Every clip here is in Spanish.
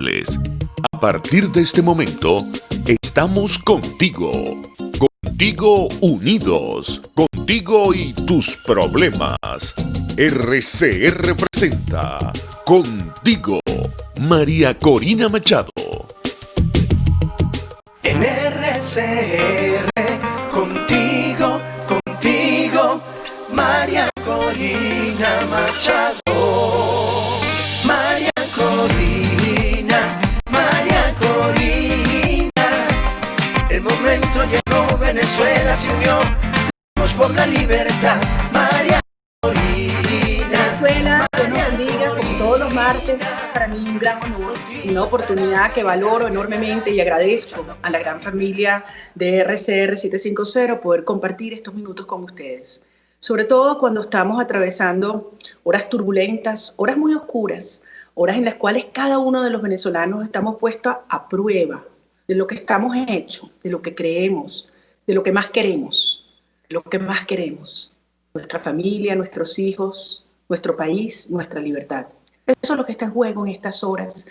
A partir de este momento, estamos contigo. Contigo unidos. Contigo y tus problemas. RCR presenta Contigo, María Corina Machado. En RCR, contigo, María Corina Machado. María Corina. El momento llegó, Venezuela se unió. Vamos por la libertad, María Corina. Venezuela, Dios nos bendiga, como todos los martes, para mí un gran honor, una oportunidad que valoro enormemente y agradezco a la gran familia de RCR 750 poder compartir estos minutos con ustedes. Sobre todo cuando estamos atravesando horas turbulentas, horas muy oscuras, horas en las cuales cada uno de los venezolanos estamos puestos a prueba de lo que estamos hechos, de lo que creemos, de lo que más queremos, nuestra familia, nuestros hijos, nuestro país, nuestra libertad. Eso es lo que está en juego en estas horas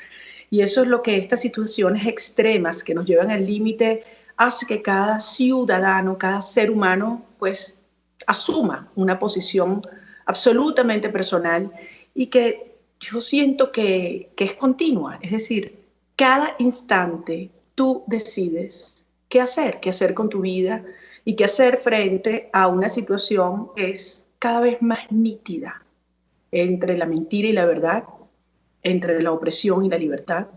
y eso es lo que estas situaciones extremas que nos llevan al límite hace que cada ciudadano, cada ser humano, pues asuma una posición absolutamente personal y que yo siento que es continua. Es decir, cada instante tú decides qué hacer con tu vida y qué hacer frente a una situación que es cada vez más nítida entre la mentira y la verdad, entre la opresión y la libertad,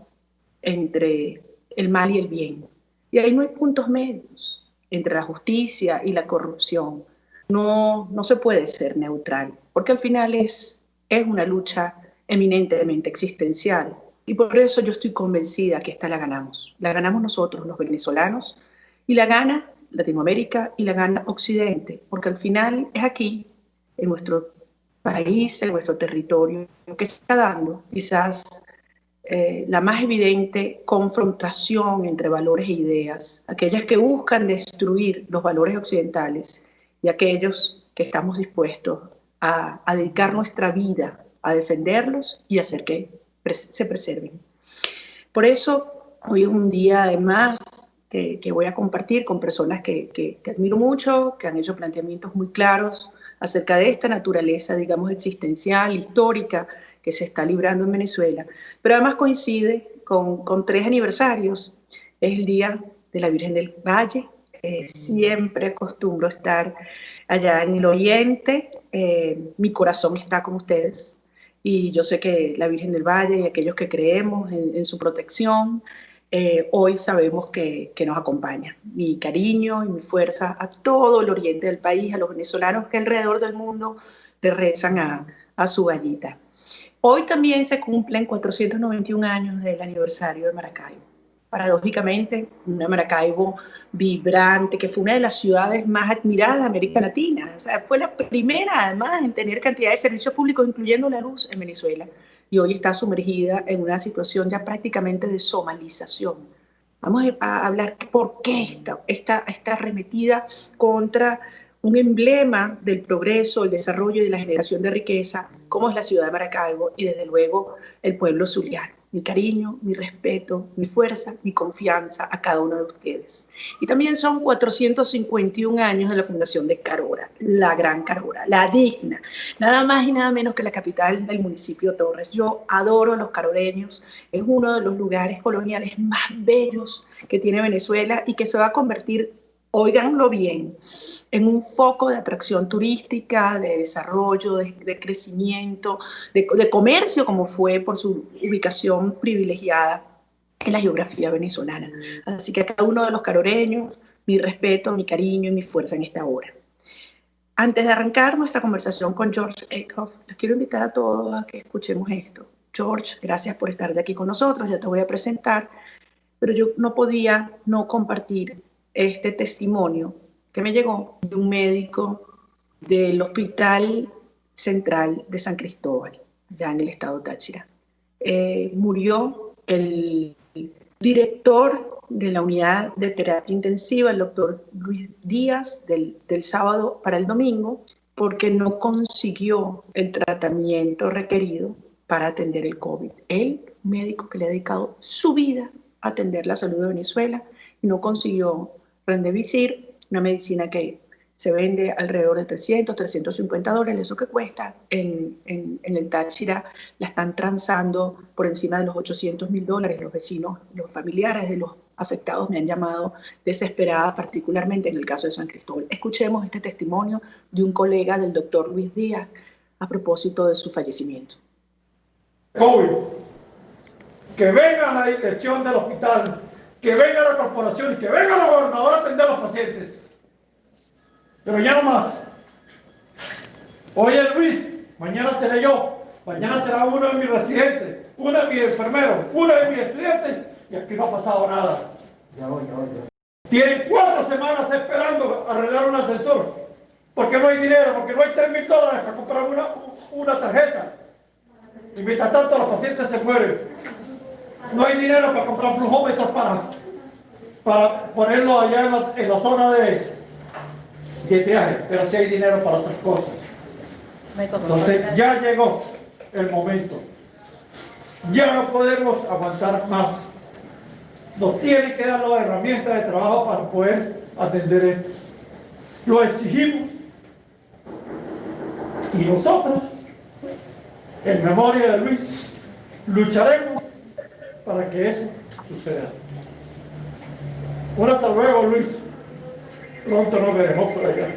entre el mal y el bien. Y ahí no hay puntos medios entre la justicia y la corrupción. No se puede ser neutral, porque al final es una lucha eminentemente existencial. Y por eso yo estoy convencida que esta la ganamos. La ganamos nosotros, los venezolanos, y la gana Latinoamérica y la gana Occidente, porque al final es aquí, en nuestro país, en nuestro territorio, que se está dando quizás la más evidente confrontación entre valores e ideas, aquellas que buscan destruir los valores occidentales y aquellos que estamos dispuestos a dedicar nuestra vida a defenderlos y hacer que se preserven. Por eso, hoy es un día además que voy a compartir con personas que admiro mucho, que han hecho planteamientos muy claros acerca de esta naturaleza, digamos, existencial, histórica, que se está librando en Venezuela. Pero además coincide con 3 aniversarios. Es el Día de la Virgen del Valle. Siempre acostumbro estar allá en el oriente. Mi corazón está con ustedes. Y yo sé que la Virgen del Valle y aquellos que creemos en su protección, hoy sabemos que nos acompaña. Mi cariño y mi fuerza a todo el oriente del país, a los venezolanos que alrededor del mundo le rezan a su gallita. Hoy también se cumplen 491 años del aniversario de Maracaibo. Paradójicamente, una Maracaibo vibrante, que fue una de las ciudades más admiradas de América Latina. O sea, fue la primera, además, en tener cantidad de servicios públicos, incluyendo la luz en Venezuela. Y hoy está sumergida en una situación ya prácticamente de somalización. Vamos a hablar por qué esta arremetida contra un emblema del progreso, el desarrollo y de la generación de riqueza, como es la ciudad de Maracaibo y desde luego el pueblo zuliano. Mi cariño, mi respeto, mi fuerza, mi confianza a cada uno de ustedes. Y también son 451 años de la fundación de Carora, la gran Carora, la digna, nada más y nada menos que la capital del municipio Torres. Yo adoro a los caroreños, es uno de los lugares coloniales más bellos que tiene Venezuela y que se va a convertir, óiganlo bien, en un foco de atracción turística, de desarrollo, de crecimiento, de comercio, como fue por su ubicación privilegiada en la geografía venezolana. Así que a cada uno de los caroreños, mi respeto, mi cariño y mi fuerza en esta hora. Antes de arrancar nuestra conversación con George Eckhoff, les quiero invitar a todos a que escuchemos esto. George, gracias por estar de aquí con nosotros, ya te voy a presentar, pero yo no podía no compartir este testimonio que me llegó de un médico del Hospital Central de San Cristóbal, allá en el estado Táchira. Murió el director de la unidad de terapia intensiva, el doctor Luis Díaz, del sábado para el domingo, porque no consiguió el tratamiento requerido para atender el COVID. Él un médico que le ha dedicado su vida a atender la salud de Venezuela y no consiguió Remdesivir, una medicina que se vende alrededor de $300-350, eso que cuesta en el Táchira la están transando por encima de los $800.000. Los vecinos, los familiares de los afectados me han llamado desesperada, particularmente en el caso de San Cristóbal. Escuchemos este testimonio de un colega del doctor Luis Díaz a propósito de su fallecimiento. COVID, que venga la dirección del hospital, que venga la corporación, que venga la gobernadora a atender a los pacientes. Pero ya no más. Hoy es Luis, mañana seré yo, mañana será uno de mis residentes, uno de mis enfermeros, uno de mis estudiantes, y aquí no ha pasado nada. Tienen 4 semanas esperando arreglar un ascensor, porque no hay dinero, porque no hay $3.000 para comprar una tarjeta. Y mientras tanto los pacientes se mueren. No hay dinero para comprar flujómetros para ponerlo allá en la zona de triaje, pero sí hay dinero para otras cosas. Entonces ya llegó el momento. Ya no podemos aguantar más. Nos tienen que dar las herramientas de trabajo para poder atender esto. Lo exigimos. Y nosotros, en memoria de Luis, lucharemos para que eso suceda. Hasta luego, Luis. Pronto nos veremos por allá.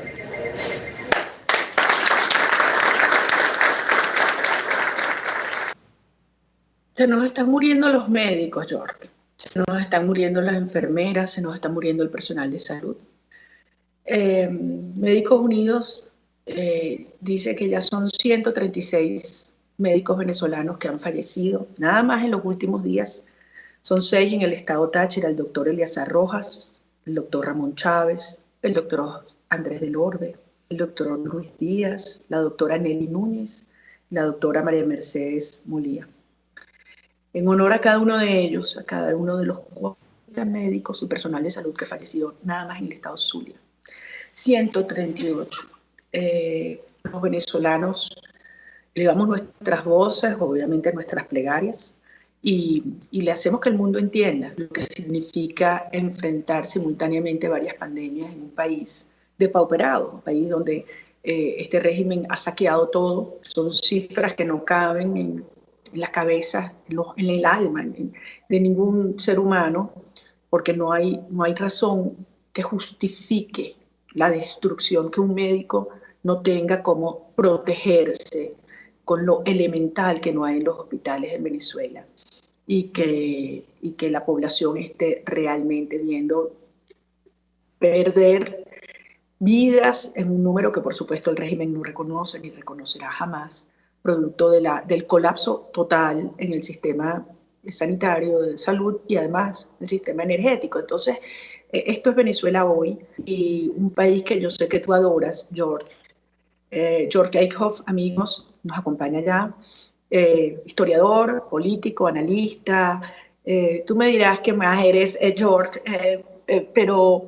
Se nos están muriendo los médicos, George. Se nos están muriendo las enfermeras, se nos está muriendo el personal de salud. Médicos Unidos dice que ya son 136 médicos venezolanos que han fallecido, nada más en los últimos días. Son 6 en el estado Táchira: el doctor Eliazar Rojas, el doctor Ramón Chávez, el doctor Andrés del Orbe, el doctor Luis Díaz, la doctora Nelly Núñez, la doctora María Mercedes Molía. En honor a cada uno de ellos, a cada uno de los 40 médicos y personal de salud que falleció nada más en el estado Zulia. 138. Los venezolanos llevamos nuestras voces, obviamente nuestras plegarias, y le hacemos que el mundo entienda lo que significa enfrentar simultáneamente varias pandemias en un país depauperado, un país donde este régimen ha saqueado todo. Son cifras que no caben en las cabezas, en el alma de ningún ser humano, porque no hay razón que justifique la destrucción, que un médico no tenga cómo protegerse con lo elemental que no hay en los hospitales en Venezuela, y que la población esté realmente viendo perder vidas en un número que por supuesto el régimen no reconoce ni reconocerá jamás, producto del colapso total en el sistema sanitario, de salud y además el sistema energético. Entonces, esto es Venezuela hoy, y un país que yo sé que tú adoras, George. George Eickhoff, amigos, nos acompaña ya, historiador, político, analista. Tú me dirás que más eres, George, pero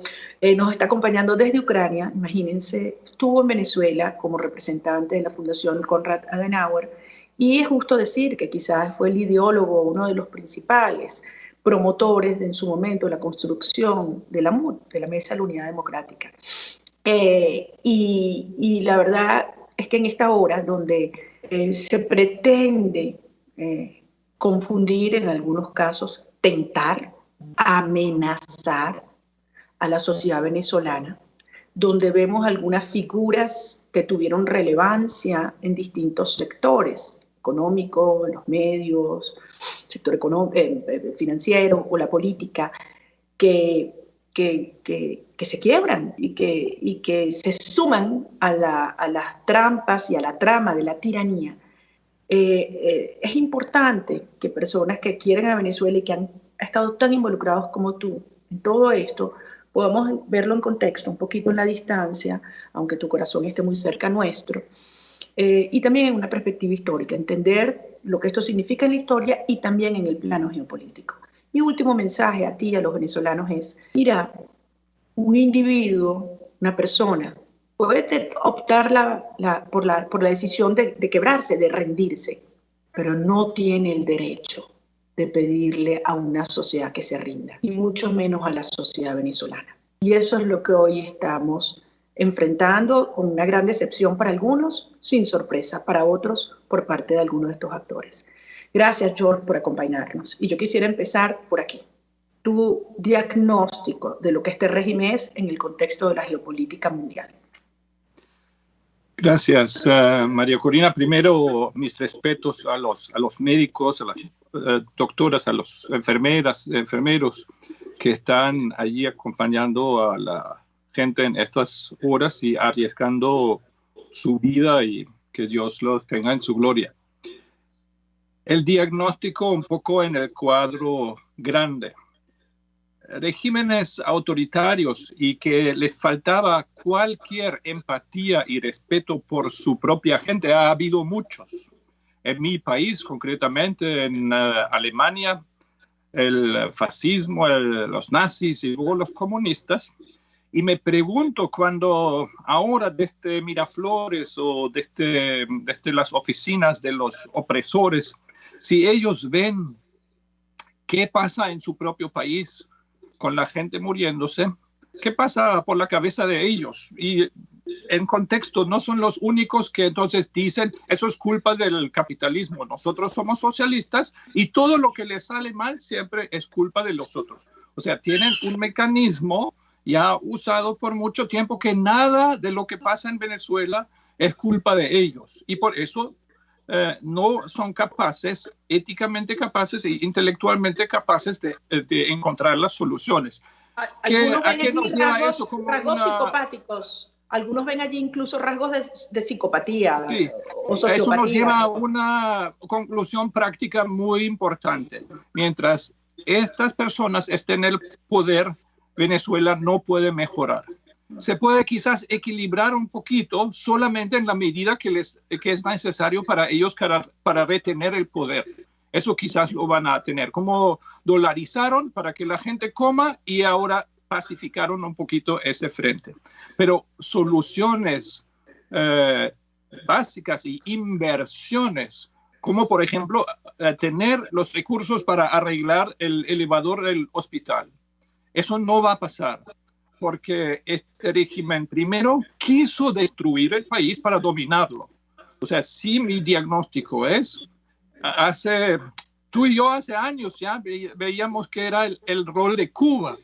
nos está acompañando desde Ucrania. Imagínense, estuvo en Venezuela como representante de la Fundación Konrad Adenauer, y es justo decir que quizás fue el ideólogo, uno de los principales promotores en su momento de la construcción de la MUD, de la Mesa de la Unidad Democrática. Y la verdad es que en esta hora donde se pretende confundir, en algunos casos tentar, amenazar a la sociedad venezolana, donde vemos algunas figuras que tuvieron relevancia en distintos sectores, económico, en los medios, sector financiero o la política, que se quiebran y que se suman a las trampas y a la trama de la tiranía. Es importante que personas que quieren a Venezuela y que han estado tan involucrados como tú en todo esto, podamos verlo en contexto, un poquito en la distancia, aunque tu corazón esté muy cerca nuestro, y también en una perspectiva histórica, entender lo que esto significa en la historia y también en el plano geopolítico. Mi último mensaje a ti y a los venezolanos es: mira, un individuo, una persona, puede optar por la decisión de quebrarse, de rendirse, pero no tiene el derecho de pedirle a una sociedad que se rinda, y mucho menos a la sociedad venezolana. Y eso es lo que hoy estamos enfrentando, con una gran decepción para algunos, sin sorpresa para otros, por parte de algunos de estos actores. Gracias, George, por acompañarnos. Y yo quisiera empezar por aquí. Tu diagnóstico de lo que este régimen es en el contexto de la geopolítica mundial. Gracias, María Corina. Primero, mis respetos a los médicos, a las doctoras, a los enfermeros que están allí acompañando a la gente en estas horas y arriesgando su vida, y que Dios los tenga en su gloria. El diagnóstico un poco en el cuadro grande. Regímenes autoritarios y que les faltaba cualquier empatía y respeto por su propia gente, ha habido muchos. En mi país, concretamente en Alemania, el fascismo, los nazis y luego los comunistas. Y me pregunto, cuando ahora desde Miraflores o desde las oficinas de los opresores, si ellos ven qué pasa en su propio país con la gente muriéndose, qué pasa por la cabeza de ellos. Y en contexto, no son los únicos que entonces dicen, eso es culpa del capitalismo, nosotros somos socialistas y todo lo que les sale mal siempre es culpa de los otros. O sea, tienen un mecanismo ya usado por mucho tiempo, que nada de lo que pasa en Venezuela es culpa de ellos. Y por eso no son capaces, éticamente capaces e intelectualmente capaces de encontrar las soluciones. ¿A qué nos lleva eso? Como rasgos psicopáticos. Algunos ven allí incluso rasgos de psicopatía, sí, o sociopatía. Eso nos lleva a una conclusión práctica muy importante. Mientras estas personas estén en el poder, Venezuela no puede mejorar. Se puede quizás equilibrar un poquito solamente en la medida que es necesario para ellos para retener el poder. Eso quizás lo van a tener. Como dolarizaron para que la gente coma y ahora pacificaron un poquito ese frente. Pero soluciones básicas y inversiones, como por ejemplo tener los recursos para arreglar el elevador del hospital, eso no va a pasar, porque este régimen primero quiso destruir el país para dominarlo. O sea, sí, mi diagnóstico es, tú y yo hace años ya veíamos que era el rol de Cuba,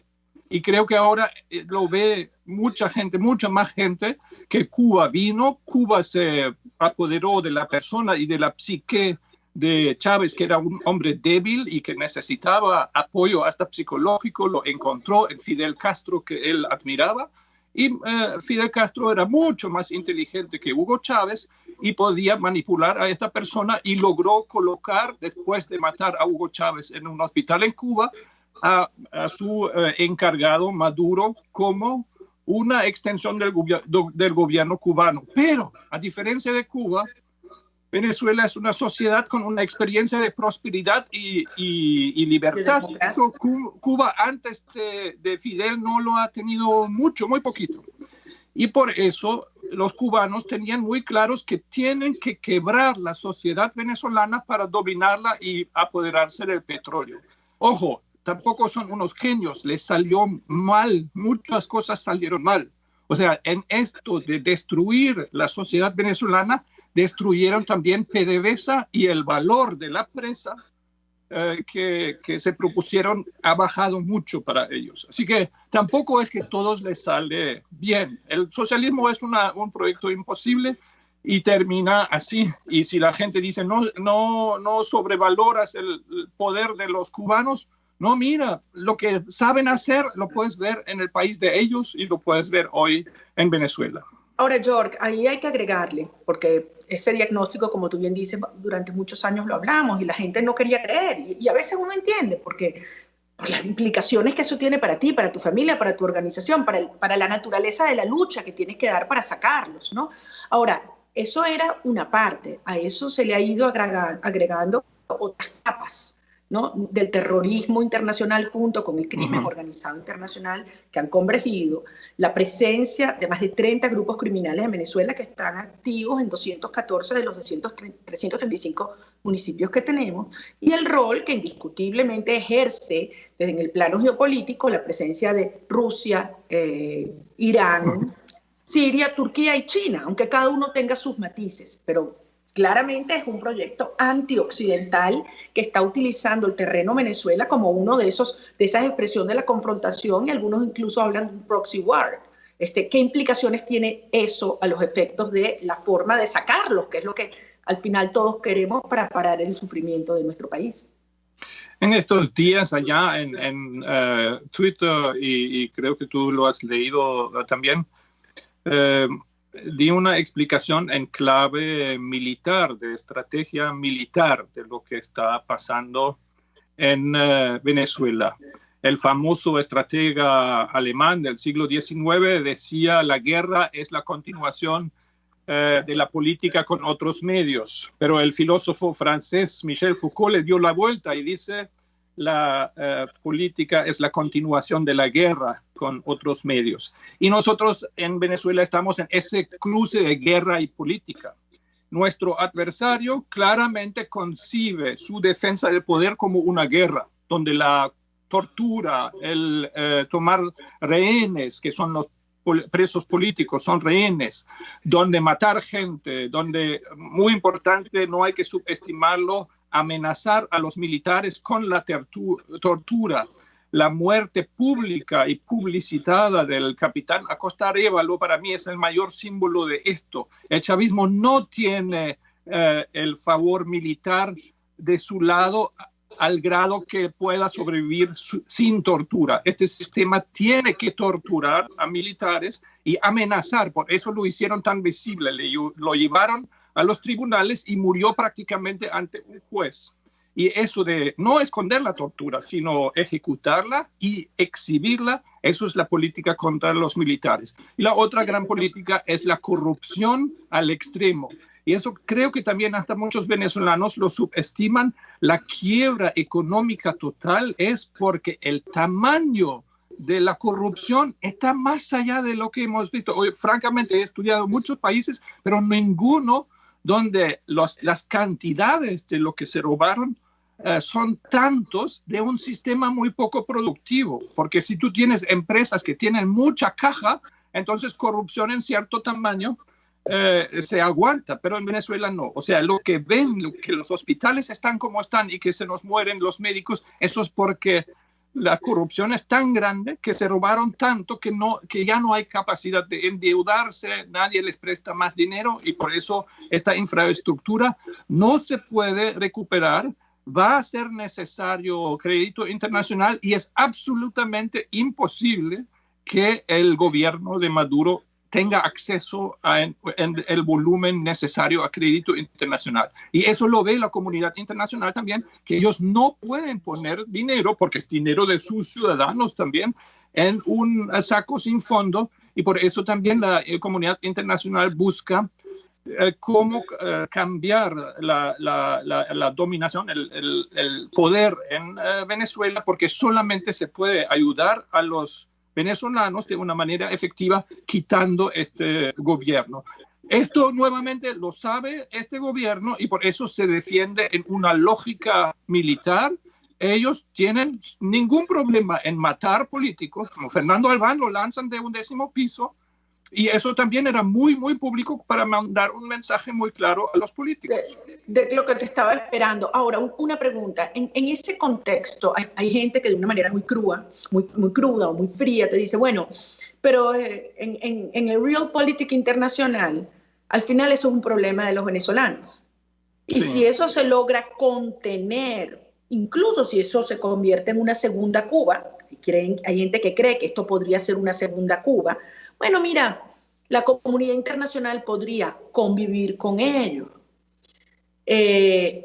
y creo que ahora lo ve mucha gente, mucha más gente, que Cuba vino, Cuba se apoderó de la persona y de la psique de Chávez, que era un hombre débil y que necesitaba apoyo hasta psicológico, lo encontró en Fidel Castro, que él admiraba, y Fidel Castro era mucho más inteligente que Hugo Chávez y podía manipular a esta persona, y logró colocar, después de matar a Hugo Chávez en un hospital en Cuba, a su encargado Maduro como una extensión del gobierno cubano. Pero, a diferencia de Cuba, Venezuela es una sociedad con una experiencia de prosperidad y libertad. Eso Cuba antes de Fidel no lo ha tenido mucho, muy poquito. Y por eso los cubanos tenían muy claros que tienen que quebrar la sociedad venezolana para dominarla y apoderarse del petróleo. Ojo, tampoco son unos genios, les salió mal, muchas cosas salieron mal. O sea, en esto de destruir la sociedad venezolana, destruyeron también PDVSA, y el valor de la presa que se propusieron ha bajado mucho para ellos. Así que tampoco es que todos les sale bien. El socialismo es un proyecto imposible y termina así. Y si la gente dice no sobrevaloras el poder de los cubanos, no, mira, lo que saben hacer lo puedes ver en el país de ellos y lo puedes ver hoy en Venezuela. Ahora, George, ahí hay que agregarle, porque ese diagnóstico, como tú bien dices, durante muchos años lo hablamos y la gente no quería creer. Y a veces uno entiende, porque por las implicaciones que eso tiene para ti, para tu familia, para tu organización, para la naturaleza de la lucha que tienes que dar para sacarlos, ¿no? Ahora, eso era una parte. A eso se le ha ido agregando otras capas ¿no?, del terrorismo internacional junto con el crimen organizado internacional que han convergido, la presencia de más de 30 grupos criminales en Venezuela que están activos en 214 de los 335 municipios que tenemos, y el rol que indiscutiblemente ejerce desde el plano geopolítico la presencia de Rusia, Irán, Siria, Turquía y China, aunque cada uno tenga sus matices, pero claramente es un proyecto antioccidental que está utilizando el terreno Venezuela como uno de esas expresiones de la confrontación, y algunos incluso hablan de un proxy war. ¿Qué implicaciones tiene eso a los efectos de la forma de sacarlos, que es lo que al final todos queremos para parar el sufrimiento de nuestro país? En estos días allá en Twitter, y creo que tú lo has leído también, di una explicación en clave militar, de estrategia militar, de lo que está pasando en Venezuela. El famoso estratega alemán del siglo XIX decía: la guerra es la continuación de la política con otros medios. Pero el filósofo francés Michel Foucault le dio la vuelta y dice: la política es la continuación de la guerra con otros medios. Y nosotros en Venezuela estamos en ese cruce de guerra y política. Nuestro adversario claramente concibe su defensa del poder como una guerra, donde la tortura, el tomar rehenes, que son los presos políticos, son rehenes, donde matar gente, donde, muy importante, no hay que subestimarlo, amenazar a los militares con la tortura, la muerte pública y publicitada del capitán Acosta Arévalo, para mí es el mayor símbolo de esto. El chavismo no tiene el favor militar de su lado al grado que pueda sobrevivir sin tortura. Este sistema tiene que torturar a militares y amenazar, por eso lo hicieron tan visible, lo llevaron a los tribunales y murió prácticamente ante un juez. Y eso de no esconder la tortura, sino ejecutarla y exhibirla, eso es la política contra los militares. Y la otra gran política es la corrupción al extremo. Y eso creo que también hasta muchos venezolanos lo subestiman. La quiebra económica total es porque el tamaño de la corrupción está más allá de lo que hemos visto. Hoy, francamente, he estudiado muchos países, pero ninguno donde las cantidades de lo que se robaron son tantos de un sistema muy poco productivo. Porque si tú tienes empresas que tienen mucha caja, entonces corrupción en cierto tamaño se aguanta, pero en Venezuela no. O sea, lo que ven, que los hospitales están como están y que se nos mueren los médicos, eso es porque la corrupción es tan grande que se robaron tanto que ya no hay capacidad de endeudarse, nadie les presta más dinero y por eso esta infraestructura no se puede recuperar. Va a ser necesario crédito internacional y es absolutamente imposible que el gobierno de Maduro tenga acceso en el volumen necesario a crédito internacional. Y eso lo ve la comunidad internacional también, que ellos no pueden poner dinero, porque es dinero de sus ciudadanos también, en un saco sin fondo, y por eso también la comunidad internacional busca cómo cambiar la dominación, el poder en Venezuela, porque solamente se puede ayudar a los venezolanos de una manera efectiva quitando este gobierno. Esto nuevamente lo sabe este gobierno y por eso se defiende en una lógica militar. Ellos tienen ningún problema en matar políticos, como Fernando Albán lo lanzan de un 10º piso, y eso también era muy, muy público para mandar un mensaje muy claro a los políticos. De lo que te estaba esperando. Ahora, una pregunta. En ese contexto, hay gente que de una manera muy cruda o muy fría te dice, bueno, pero en el realpolitik internacional, al final eso es un problema de los venezolanos. Y sí, si eso se logra contener, incluso si eso se convierte en una segunda Cuba, hay gente que cree que esto podría ser una segunda Cuba, bueno, mira, la comunidad internacional podría convivir con ello,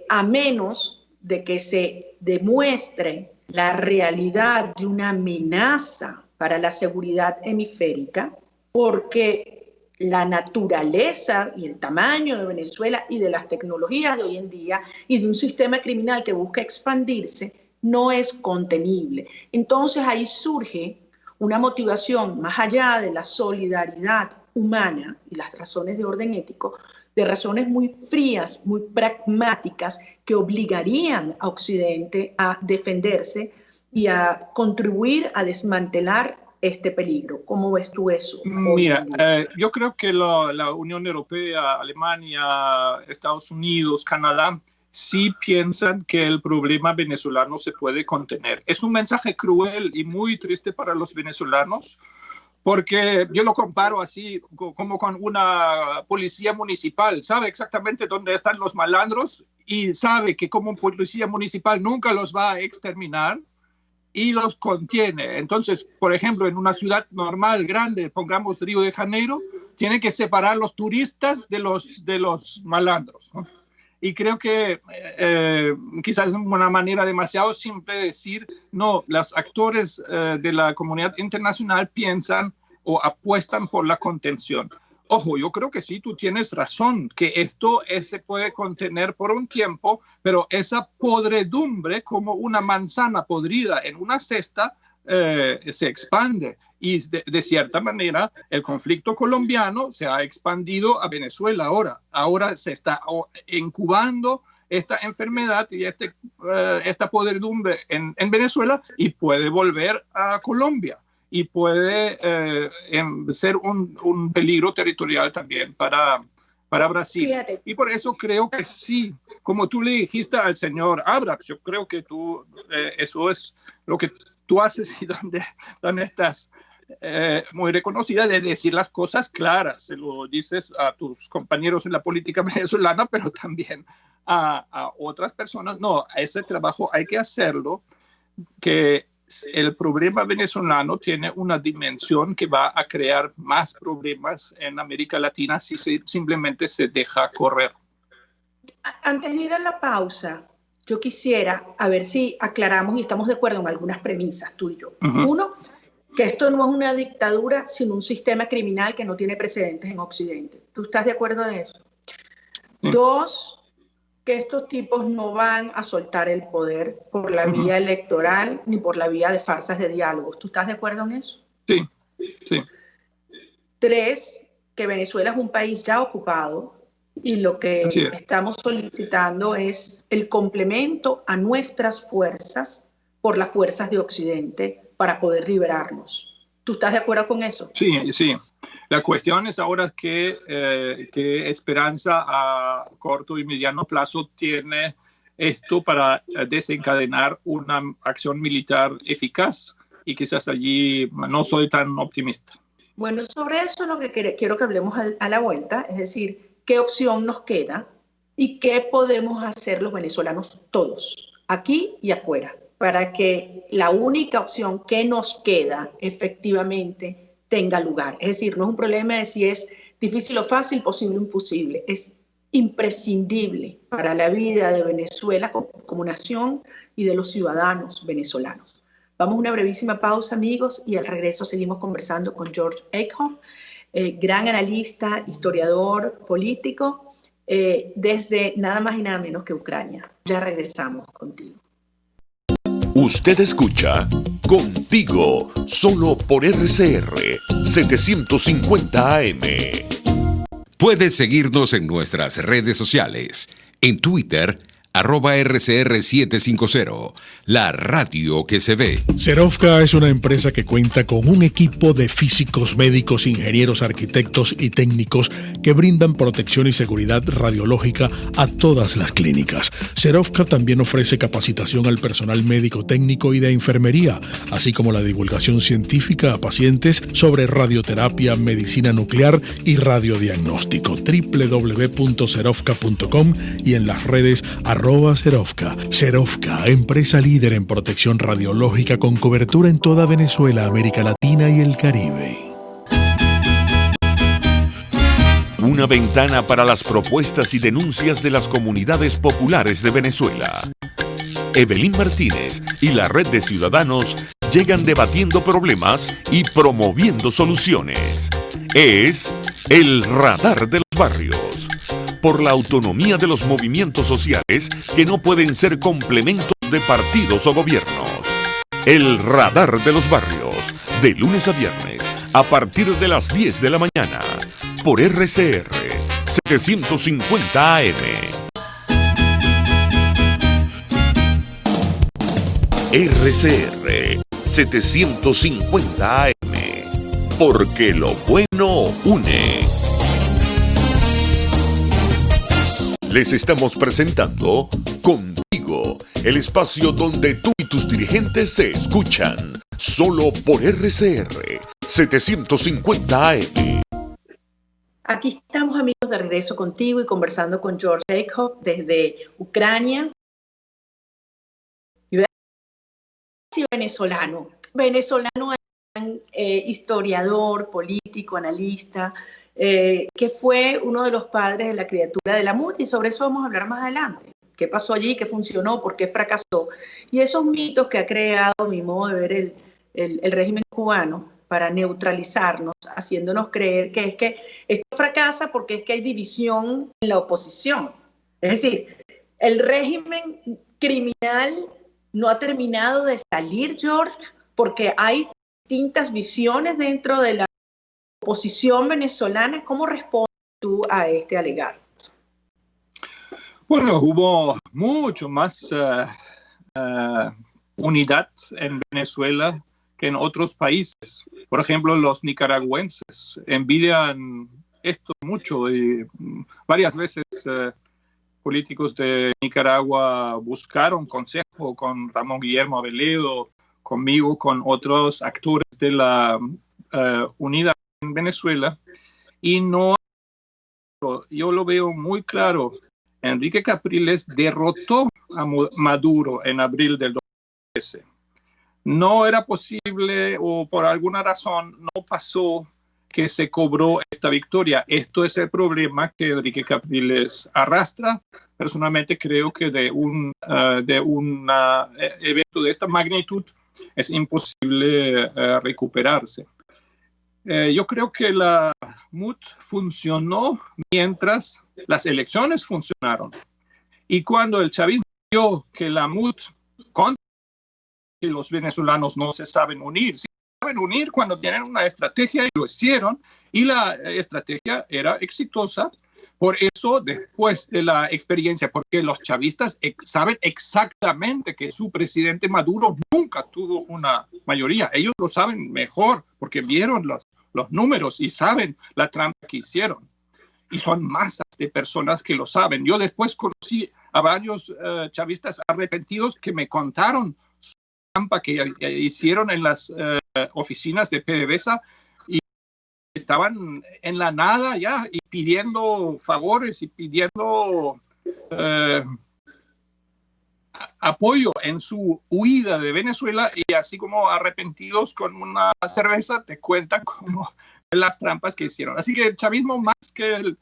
a menos de que se demuestre la realidad de una amenaza para la seguridad hemisférica, porque la naturaleza y el tamaño de Venezuela y de las tecnologías de hoy en día y de un sistema criminal que busca expandirse, no es contenible. Entonces ahí surge una motivación más allá de la solidaridad humana y las razones de orden ético, de razones muy frías, muy pragmáticas, que obligarían a Occidente a defenderse y a contribuir a desmantelar este peligro. ¿Cómo ves tú eso? Mira, yo creo que la Unión Europea, Alemania, Estados Unidos, Canadá, sí piensan que el problema venezolano se puede contener. Es un mensaje cruel y muy triste para los venezolanos, porque yo lo comparo así como con una policía municipal. Sabe exactamente dónde están los malandros y sabe que como policía municipal nunca los va a exterminar y los contiene. Entonces, por ejemplo, en una ciudad normal, grande, pongamos Río de Janeiro, tiene que separar los turistas de los malandros, ¿no? Y creo que quizás es una manera demasiado simple de decir, no, los actores de la comunidad internacional piensan o apuestan por la contención. Ojo, yo creo que sí, tú tienes razón, que esto se puede contener por un tiempo, pero esa podredumbre, como una manzana podrida en una cesta, se expande. Y de cierta manera, el conflicto colombiano se ha expandido a Venezuela ahora. Ahora se está incubando esta enfermedad y esta podredumbre en Venezuela y puede volver a Colombia. Y puede ser un peligro territorial también para Brasil. Fíjate. Y por eso creo que sí, como tú le dijiste al señor Abrams, yo creo que eso es lo que tú haces y donde estás muy reconocida, de decir las cosas claras. Se lo dices a tus compañeros en la política venezolana, pero también a otras personas. No, ese trabajo hay que hacerlo, que el problema venezolano tiene una dimensión que va a crear más problemas en América Latina si simplemente se deja correr. Antes de ir a la pausa, yo quisiera a ver si aclaramos y estamos de acuerdo en algunas premisas, tú y yo. Uh-huh. Uno, que esto no es una dictadura, sino un sistema criminal que no tiene precedentes en Occidente. ¿Tú estás de acuerdo en eso? Sí. Dos, que estos tipos no van a soltar el poder por la vía electoral ni por la vía de farsas de diálogos. ¿Tú estás de acuerdo en eso? Sí, sí. Tres, que Venezuela es un país ya ocupado y lo que estamos solicitando es el complemento a nuestras fuerzas por las fuerzas de Occidente para poder liberarnos. ¿Tú estás de acuerdo con eso? Sí, sí. La cuestión es ahora qué esperanza a corto y mediano plazo tiene esto para desencadenar una acción militar eficaz, y quizás allí no soy tan optimista. Bueno, sobre eso es lo que quiero que hablemos a la vuelta, es decir, qué opción nos queda y qué podemos hacer los venezolanos todos, aquí y afuera, para que la única opción que nos queda efectivamente tenga lugar. Es decir, no es un problema de si es difícil o fácil, posible o imposible. Es imprescindible para la vida de Venezuela como nación y de los ciudadanos venezolanos. Vamos a una brevísima pausa, amigos, y al regreso seguimos conversando con George Eichhoff, gran analista, historiador, político, desde nada más y nada menos que Ucrania. Ya regresamos contigo. Usted escucha Contigo, solo por RCR 750 AM. Puedes seguirnos en nuestras redes sociales. En Twitter, @RCR750, la radio que se ve. Serovka es una empresa que cuenta con un equipo de físicos, médicos, ingenieros, arquitectos y técnicos que brindan protección y seguridad radiológica a todas las clínicas. Serovka también ofrece capacitación al personal médico, técnico y de enfermería, así como la divulgación científica a pacientes sobre radioterapia, medicina nuclear y radiodiagnóstico. www.serovka.com y en las redes @Serovka. Serovka, empresa líder en protección radiológica con cobertura en toda Venezuela, América Latina y el Caribe. Una ventana para las propuestas y denuncias de las comunidades populares de Venezuela. Evelyn Martínez y la Red de Ciudadanos llegan debatiendo problemas y promoviendo soluciones. es El Radar de los Barrios. Por la autonomía de los movimientos sociales que no pueden ser complementos de partidos o gobiernos. El Radar de los Barrios, de lunes a viernes, a partir de las 10 de la mañana, por RCR 750 AM. RCR 750 AM, porque lo bueno une. Les estamos presentando Contigo, el espacio donde tú y tus dirigentes se escuchan, solo por RCR 750 AM. Aquí estamos, amigos, de regreso contigo y conversando con George Jacob desde Ucrania. Y venezolano, historiador, político, analista, que fue uno de los padres de la criatura de la MUT, y sobre eso vamos a hablar más adelante. ¿Qué pasó allí? ¿Qué funcionó? ¿Por qué fracasó? Y esos mitos que ha creado, a mi modo de ver, el régimen cubano para neutralizarnos, haciéndonos creer que es que esto fracasa porque es que hay división en la oposición. Es decir, el régimen criminal no ha terminado de salir, George, porque hay distintas visiones dentro de la oposición venezolana. ¿Cómo respondes tú a este alegato? Bueno, hubo mucho más unidad en Venezuela que en otros países. Por ejemplo, los nicaragüenses envidian esto mucho y varias veces políticos de Nicaragua buscaron consejo con Ramón Guillermo Aveledo, conmigo, con otros actores de la unidad en Venezuela, y no, yo lo veo muy claro. Enrique Capriles derrotó a Maduro en abril del 2013. No era posible, o por alguna razón no pasó, que se cobró esta victoria. Esto es el problema que Enrique Capriles arrastra. Personalmente creo que de un evento de esta magnitud es imposible recuperarse. Yo creo que la MUT funcionó mientras las elecciones funcionaron. Y cuando el chavismo vio que la MUT, que los venezolanos no se saben unir, saben unir cuando tienen una estrategia, y lo hicieron, y la estrategia era exitosa. Por eso, después de la experiencia, porque los chavistas saben exactamente que su presidente Maduro nunca tuvo una mayoría. Ellos lo saben mejor porque vieron los números y saben la trampa que hicieron. Y son masas de personas que lo saben. Yo después conocí a varios chavistas arrepentidos que me contaron su trampa que hicieron en las oficinas de PDVSA, y estaban en la nada ya y pidiendo favores y pidiendo apoyo en su huida de Venezuela, y así como arrepentidos con una cerveza te cuentan como las trampas que hicieron. Así que el chavismo, más que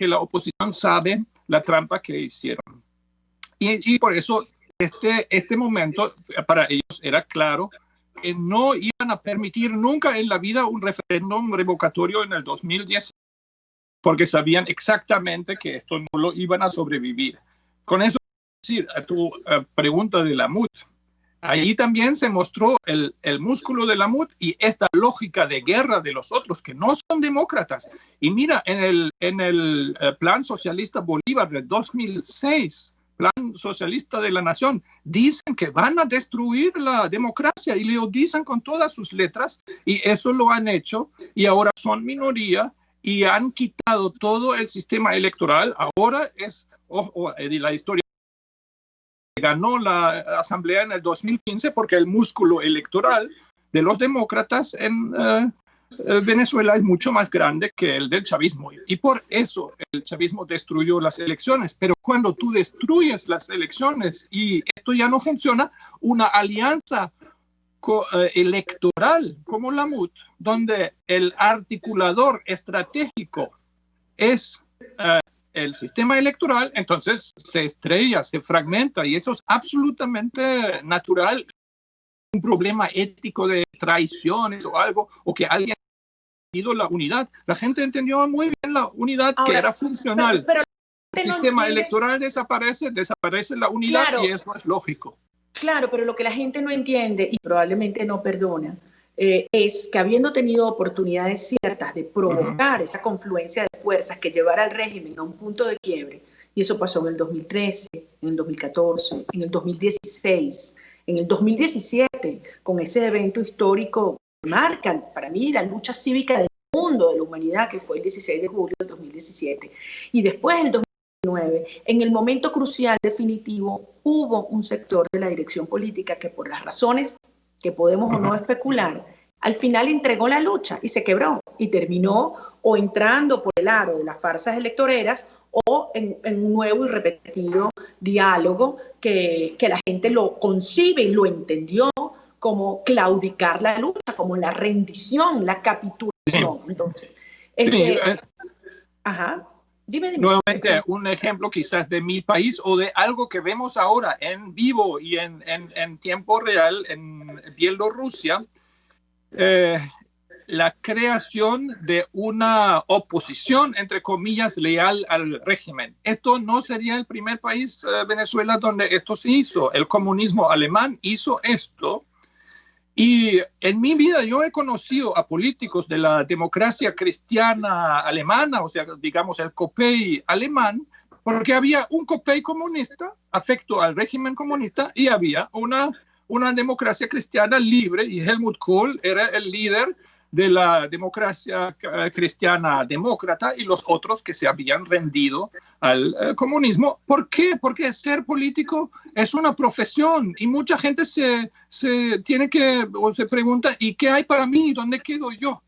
la oposición, sabe la trampa que hicieron. Y por eso este momento para ellos era claro que no iban a permitir nunca en la vida un referéndum revocatorio en el 2010, porque sabían exactamente que esto no lo iban a sobrevivir. Con eso, a tu pregunta de la MUT, ahí también se mostró el músculo de la MUT y esta lógica de guerra de los otros que no son demócratas. Y mira, en el Plan Socialista Bolívar de 2006, Plan Socialista de la Nación, dicen que van a destruir la democracia, y lo dicen con todas sus letras, y eso lo han hecho, y ahora son minoría y han quitado todo el sistema electoral. Ahora es, la historia, ganó la asamblea en el 2015 porque el músculo electoral de los demócratas en Venezuela es mucho más grande que el del chavismo, y por eso el chavismo destruyó las elecciones. Pero cuando tú destruyes las elecciones y esto ya no funciona, una alianza electoral como la MUT, donde el articulador estratégico es el sistema electoral, entonces se estrella, se fragmenta, y eso es absolutamente natural. Un problema ético de traiciones o algo, o que alguien entendido la unidad. La gente entendió muy bien la unidad, Ahora, que era funcional. Pero el no sistema entiende... electoral desaparece la unidad, claro, y eso es lógico. Claro, pero lo que la gente no entiende y probablemente no perdona es que habiendo tenido oportunidades ciertas de provocar esa confluencia de fuerzas que llevara al régimen a un punto de quiebre, y eso pasó en el 2013, en el 2014, en el 2016, en el 2017, con ese evento histórico que marca para mí la lucha cívica del mundo, de la humanidad, que fue el 16 de julio del 2017, y después el 2019, en el momento crucial definitivo, hubo un sector de la dirección política que por las razones que podemos o no especular, al final entregó la lucha y se quebró y terminó o entrando por el aro de las farsas electoreras o en un nuevo y repetido diálogo que la gente lo concibe y lo entendió como claudicar la lucha, como la rendición, la capitulación. Sí. Entonces, Dime. Nuevamente, un ejemplo quizás de mi país o de algo que vemos ahora en vivo y en tiempo real en Bielorrusia, la creación de una oposición, entre comillas, leal al régimen. Esto no sería el primer país, Venezuela, donde esto se hizo. El comunismo alemán hizo esto. Y en mi vida yo he conocido a políticos de la democracia cristiana alemana, o sea, digamos el COPEI alemán, porque había un COPEI comunista, afecto al régimen comunista, y había una democracia cristiana libre, y Helmut Kohl era el líder de la democracia cristiana demócrata y los otros que se habían rendido al comunismo. ¿Por qué? Porque ser político es una profesión y mucha gente se pregunta, ¿y qué hay para mí? ¿Dónde quedo yo?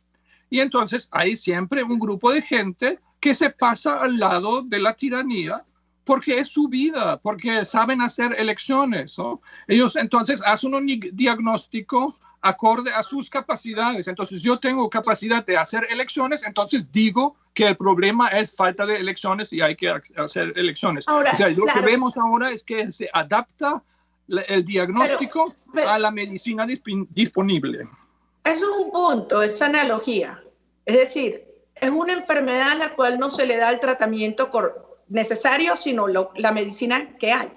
Y entonces hay siempre un grupo de gente que se pasa al lado de la tiranía porque es su vida, porque saben hacer elecciones, ¿no? Ellos entonces hacen un diagnóstico acorde a sus capacidades. Entonces yo tengo capacidad de hacer elecciones, entonces digo que el problema es falta de elecciones y hay que hacer elecciones. Ahora, o sea, lo que vemos ahora es que se adapta el diagnóstico a la medicina disponible. Eso es un punto, esa analogía. Es decir, es una enfermedad a la cual no se le da el tratamiento necesario, sino la medicina que hay.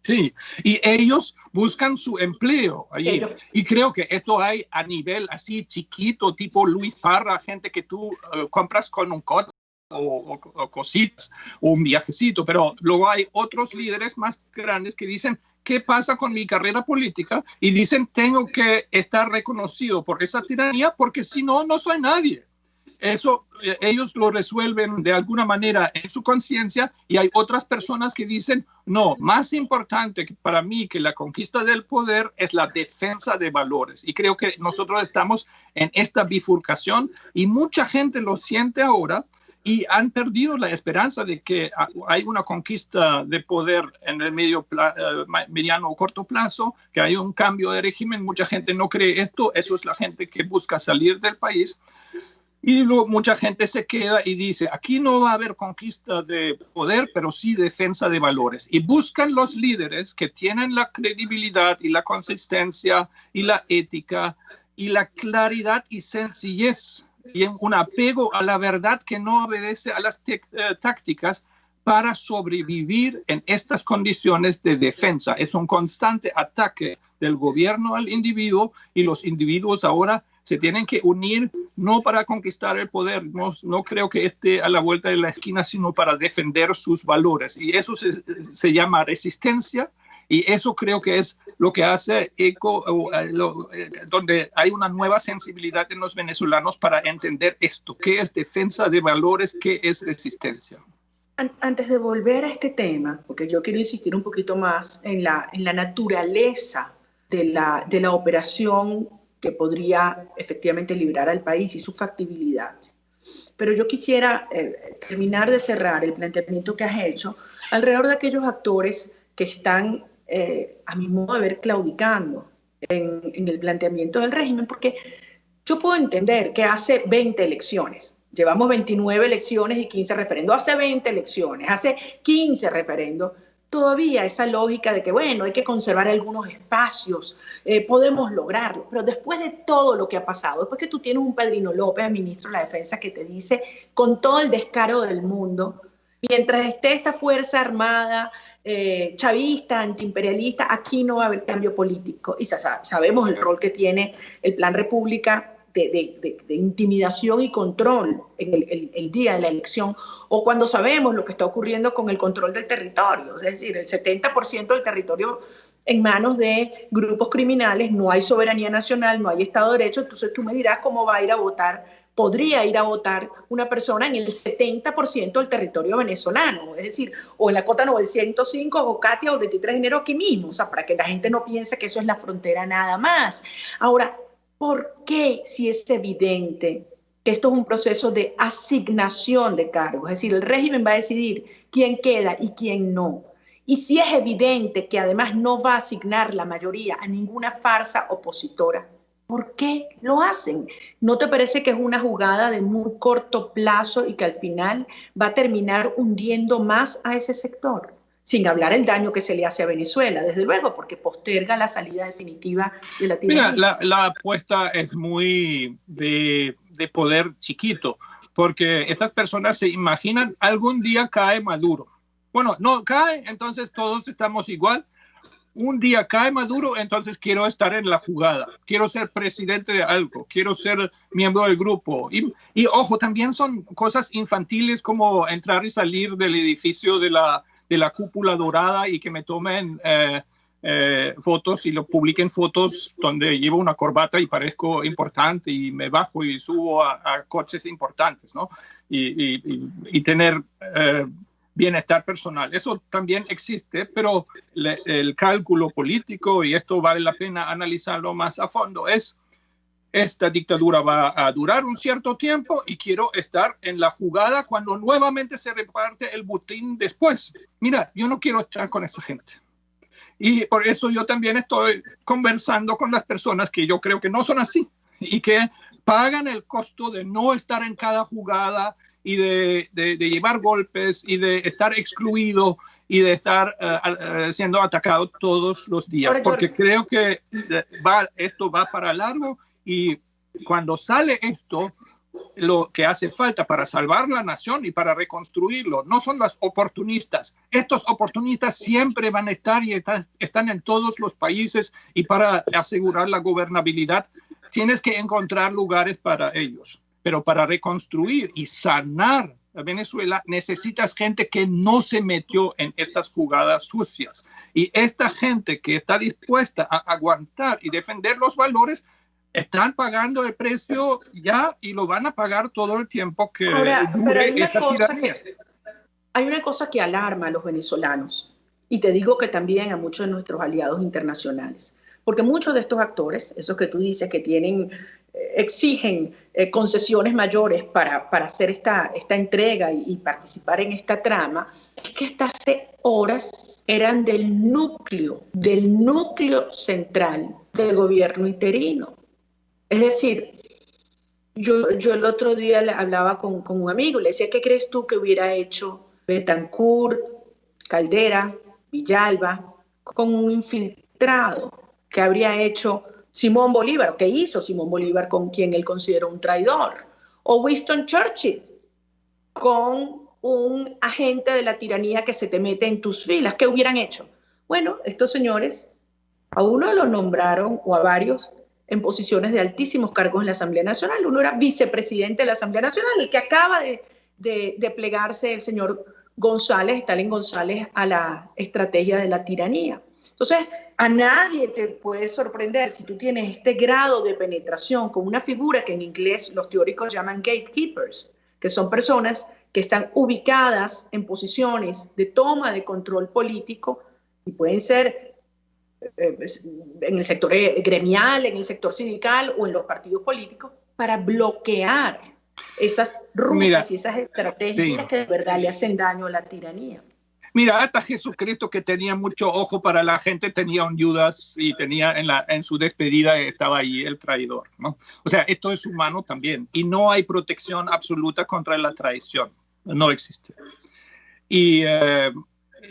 Sí, y ellos buscan su empleo allí. Y creo que esto hay a nivel así chiquito, tipo Luis Parra, gente que tú compras con un coche o cositas, o un viajecito, pero luego hay otros líderes más grandes que dicen, ¿qué pasa con mi carrera política? Y dicen, tengo que estar reconocido por esa tiranía porque si no, no soy nadie. Eso ellos lo resuelven de alguna manera en su conciencia y hay otras personas que dicen, no, más importante para mí que la conquista del poder es la defensa de valores. Y creo que nosotros estamos en esta bifurcación y mucha gente lo siente ahora y han perdido la esperanza de que hay una conquista de poder en el mediano o corto plazo, que hay un cambio de régimen. Mucha gente no cree esto, eso es la gente que busca salir del país. Y luego mucha gente se queda y dice, aquí no va a haber conquista de poder, pero sí defensa de valores. Y buscan los líderes que tienen la credibilidad y la consistencia y la ética y la claridad y sencillez y un apego a la verdad que no obedece a las tácticas para sobrevivir en estas condiciones de defensa. Es un constante ataque del gobierno al individuo y los individuos ahora se tienen que unir no para conquistar el poder, no creo que esté a la vuelta de la esquina, sino para defender sus valores. Y eso se llama resistencia y eso creo que es lo que hace eco, donde hay una nueva sensibilidad en los venezolanos para entender esto. ¿Qué es defensa de valores? ¿Qué es resistencia? Antes de volver a este tema, porque yo quiero insistir un poquito más en la naturaleza de la operación que podría efectivamente liberar al país y su factibilidad. Pero yo quisiera terminar de cerrar el planteamiento que has hecho alrededor de aquellos actores que están, a mi modo de ver, claudicando en el planteamiento del régimen, porque yo puedo entender que hace 20 elecciones, llevamos 29 elecciones y 15 referendos, hace 20 elecciones, hace 15 referendos, todavía esa lógica de que, bueno, hay que conservar algunos espacios, podemos lograrlo, pero después de todo lo que ha pasado, después que tú tienes un Pedrino López, ministro de la Defensa, que te dice con todo el descaro del mundo, mientras esté esta Fuerza Armada chavista, antiimperialista, aquí no va a haber cambio político. Y sabemos el rol que tiene el Plan República de intimidación y control en el día de la elección, o cuando sabemos lo que está ocurriendo con el control del territorio, es decir, el 70% del territorio en manos de grupos criminales, no hay soberanía nacional, no hay Estado de Derecho. Entonces tú me dirás cómo va a ir a votar, podría ir a votar una persona en el 70% del territorio venezolano, es decir, o en la Cota 905, o Katia, o el 23 de enero aquí mismo, o sea, para que la gente no piense que eso es la frontera nada más. Ahora, ¿por qué, si es evidente que esto es un proceso de asignación de cargos? Es decir, el régimen va a decidir quién queda y quién no. Y si es evidente que además no va a asignar la mayoría a ninguna farsa opositora, ¿por qué lo hacen? ¿No te parece que es una jugada de muy corto plazo y que al final va a terminar hundiendo más a ese sector? Sin hablar el daño que se le hace a Venezuela, desde luego, porque posterga la salida definitiva de la tiranía. Mira, la apuesta es muy de poder chiquito, porque estas personas se imaginan algún día cae Maduro. Bueno, no cae, entonces todos estamos igual. Un día cae Maduro, entonces quiero estar en la jugada, quiero ser presidente de algo, quiero ser miembro del grupo. Y ojo, también son cosas infantiles como entrar y salir del edificio de la cúpula dorada y que me tomen fotos y lo publiquen fotos donde llevo una corbata y parezco importante y me bajo y subo a coches importantes, ¿no? Y tener bienestar personal. Eso también existe, pero el cálculo político, y esto vale la pena analizarlo más a fondo, es: esta dictadura va a durar un cierto tiempo y quiero estar en la jugada cuando nuevamente se reparte el botín después. Mira, yo no quiero estar con esa gente. Y por eso yo también estoy conversando con las personas que yo creo que no son así y que pagan el costo de no estar en cada jugada y de llevar golpes y de estar excluido y de estar siendo atacado todos los días. Porque creo que esto va para largo. Y cuando sale esto, lo que hace falta para salvar la nación y para reconstruirlo no son los oportunistas. Estos oportunistas siempre van a estar y están en todos los países, y para asegurar la gobernabilidad tienes que encontrar lugares para ellos. Pero para reconstruir y sanar a Venezuela necesitas gente que no se metió en estas jugadas sucias. Y esta gente que está dispuesta a aguantar y defender los valores están pagando el precio ya, y lo van a pagar todo el tiempo que dure esta tiranía. Hay una cosa que alarma a los venezolanos, y te digo que también a muchos de nuestros aliados internacionales, porque muchos de estos actores, esos que tú dices que exigen concesiones mayores para hacer esta entrega y participar en esta trama, es que hasta hace horas eran del núcleo central del gobierno interino. Es decir, yo el otro día hablaba con un amigo, le decía: ¿qué crees tú que hubiera hecho Betancourt, Caldera, Villalba con un infiltrado? ¿Qué habría hecho Simón Bolívar? ¿Qué hizo Simón Bolívar con quien él consideró un traidor? O Winston Churchill con un agente de la tiranía que se te mete en tus filas. ¿Qué hubieran hecho? Bueno, estos señores, a uno lo nombraron, o a varios, en posiciones de altísimos cargos en la Asamblea Nacional. Uno era vicepresidente de la Asamblea Nacional, el que acaba de plegarse el señor González, Stalin González, a la estrategia de la tiranía. Entonces, a nadie te puede sorprender si tú tienes este grado de penetración con una figura que en inglés los teóricos llaman gatekeepers, que son personas que están ubicadas en posiciones de toma de control político, y pueden ser en el sector gremial, en el sector sindical o en los partidos políticos, para bloquear esas rutas y esas estrategias que de verdad le hacen daño a la tiranía. Mira, hasta Jesucristo, que tenía mucho ojo para la gente, tenía un Judas, y tenía en su despedida estaba ahí el traidor, ¿no? O sea, esto es humano también, y no hay protección absoluta contra la traición, no existe. Y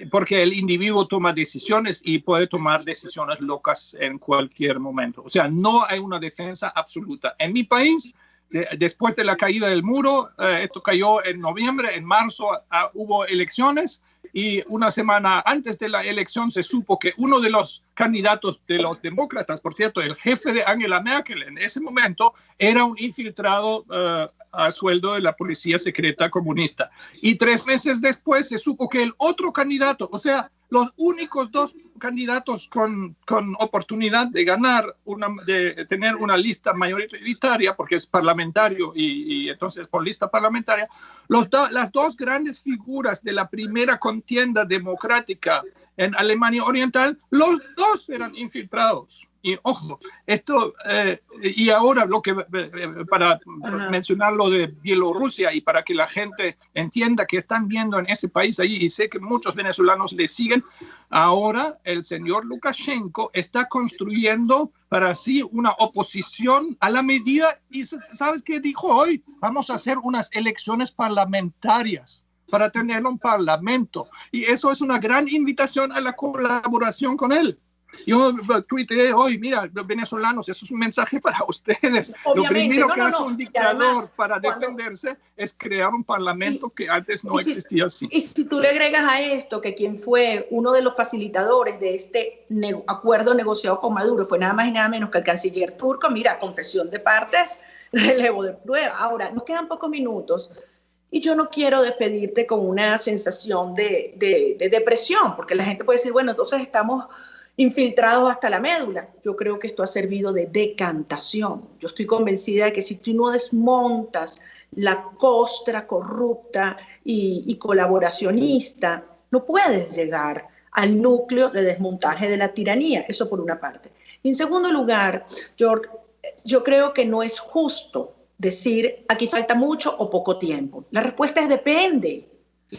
porque el individuo toma decisiones y puede tomar decisiones locas en cualquier momento. O sea, no hay una defensa absoluta. En mi país, después de la caída del muro, esto cayó en noviembre, en marzo hubo elecciones y una semana antes de la elección se supo que uno de los candidatos de los demócratas, por cierto, el jefe de Angela Merkel en ese momento, era un infiltrado a sueldo de la policía secreta comunista. Y 3 meses después se supo que el otro candidato, o sea, los únicos 2 candidatos con oportunidad de ganar, de tener una lista mayoritaria, porque es parlamentario y entonces por lista parlamentaria, las 2 grandes figuras de la primera contienda democrática en Alemania Oriental, los 2 eran infiltrados. Y ojo, esto, y ahora para mencionar lo de Bielorrusia y para que la gente entienda que están viendo en ese país allí, y sé que muchos venezolanos le siguen, ahora el señor Lukashenko está construyendo para sí una oposición a la medida, y ¿sabes qué dijo hoy? Vamos a hacer unas elecciones parlamentarias para tener un parlamento, y eso es una gran invitación a la colaboración con él. Yo tuiteé hoy, mira, venezolanos, eso es un mensaje para ustedes. Obviamente, lo primero que hace un dictador además, para defenderse es crear un parlamento que antes no existía así. Y si tú le agregas a esto que quien fue uno de los facilitadores de este acuerdo negociado con Maduro fue nada más y nada menos que el canciller turco, mira, confesión de partes, relevo de prueba. Ahora, nos quedan pocos minutos. Y yo no quiero despedirte con una sensación de depresión, porque la gente puede decir, bueno, entonces estamos infiltrados hasta la médula. Yo creo que esto ha servido de decantación. Yo estoy convencida de que si tú no desmontas la costra corrupta y colaboracionista, no puedes llegar al núcleo de desmontaje de la tiranía. Eso por una parte. Y en segundo lugar, George, yo creo que no es justo decir aquí falta mucho o poco tiempo. La respuesta es depende.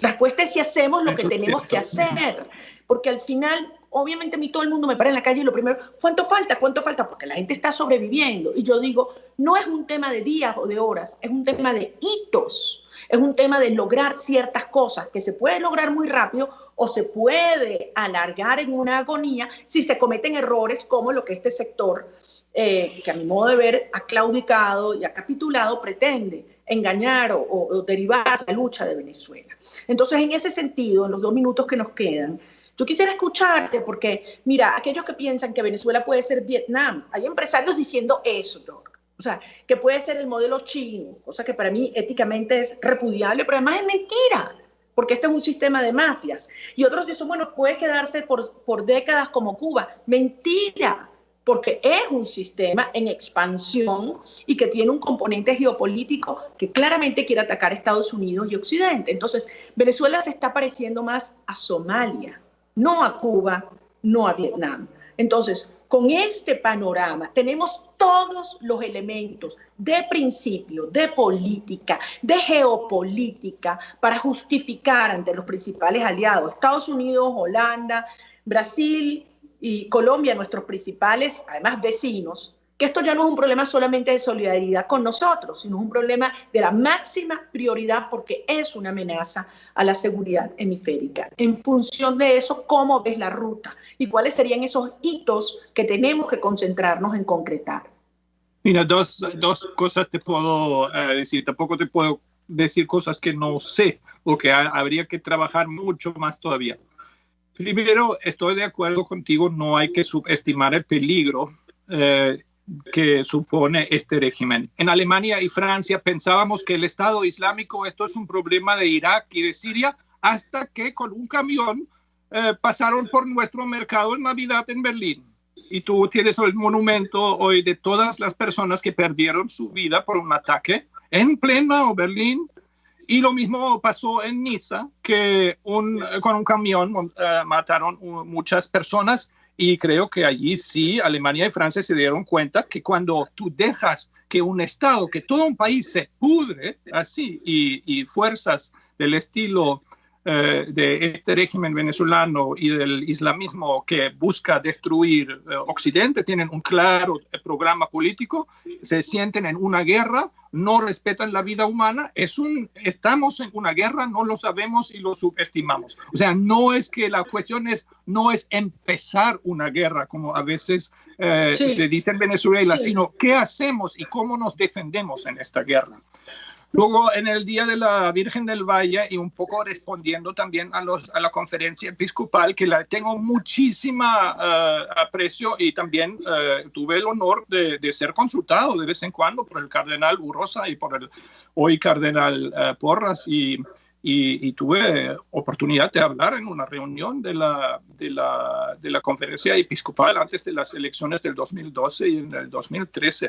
La respuesta es si hacemos lo que tenemos que hacer. Porque al final, obviamente a mí todo el mundo me para en la calle y lo primero, ¿cuánto falta? ¿Cuánto falta? Porque la gente está sobreviviendo. Y yo digo, no es un tema de días o de horas, es un tema de hitos. Es un tema de lograr ciertas cosas que se puede lograr muy rápido o se puede alargar en una agonía si se cometen errores como lo que este sector que a mi modo de ver ha claudicado y ha capitulado, pretende engañar o derivar la lucha de Venezuela. Entonces, en ese sentido, en los 2 minutos que nos quedan, yo quisiera escucharte porque, mira, aquellos que piensan que Venezuela puede ser Vietnam, hay empresarios diciendo eso, George. O sea, que puede ser el modelo chino, cosa que para mí éticamente es repudiable, pero además es mentira, porque este es un sistema de mafias. Y otros dicen, bueno, puede quedarse por décadas como Cuba. Mentira, porque es un sistema en expansión y que tiene un componente geopolítico que claramente quiere atacar a Estados Unidos y Occidente. Entonces, Venezuela se está pareciendo más a Somalia, no a Cuba, no a Vietnam. Entonces, con este panorama tenemos todos los elementos de principio, de política, de geopolítica para justificar ante los principales aliados, Estados Unidos, Holanda, Brasil y Colombia, nuestros principales, además vecinos, que esto ya no es un problema solamente de solidaridad con nosotros, sino un problema de la máxima prioridad porque es una amenaza a la seguridad hemisférica. En función de eso, ¿cómo ves la ruta? ¿Y cuáles serían esos hitos que tenemos que concentrarnos en concretar? Mira, dos cosas te puedo decir. Tampoco te puedo decir cosas que no sé o que habría que trabajar mucho más todavía. Primero, estoy de acuerdo contigo, no hay que subestimar el peligro que supone este régimen. En Alemania y Francia pensábamos que el Estado Islámico, esto es un problema de Irak y de Siria, hasta que con un camión pasaron por nuestro mercado en Navidad en Berlín. Y tú tienes el monumento hoy de todas las personas que perdieron su vida por un ataque en pleno Berlín. Y lo mismo pasó en Niza, que con un camión mataron muchas personas. Y creo que allí sí, Alemania y Francia se dieron cuenta que cuando tú dejas que un Estado, que todo un país se pudre así, y fuerzas del estilo de este régimen venezolano y del islamismo que busca destruir Occidente, tienen un claro programa político, se sienten en una guerra, no respetan la vida humana, estamos en una guerra, no lo sabemos y lo subestimamos. O sea, no es que la cuestión no es empezar una guerra, como a veces se dice en Venezuela, sino qué hacemos y cómo nos defendemos en esta guerra. Luego, en el Día de la Virgen del Valle, y un poco respondiendo también a la conferencia episcopal, que la tengo muchísima aprecio, y también tuve el honor de ser consultado de vez en cuando por el cardenal Urrosa y por el hoy cardenal Porras, y tuve oportunidad de hablar en una reunión de la conferencia episcopal antes de las elecciones del 2012 y en el 2013.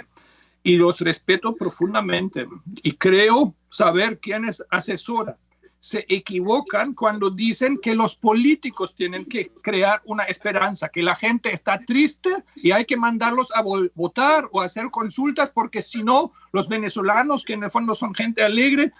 Y los respeto profundamente y creo saber quiénes asesoran. Se equivocan cuando dicen que los políticos tienen que crear una esperanza, que la gente está triste y hay que mandarlos a votar o a hacer consultas porque si no, los venezolanos, que en el fondo son gente alegre,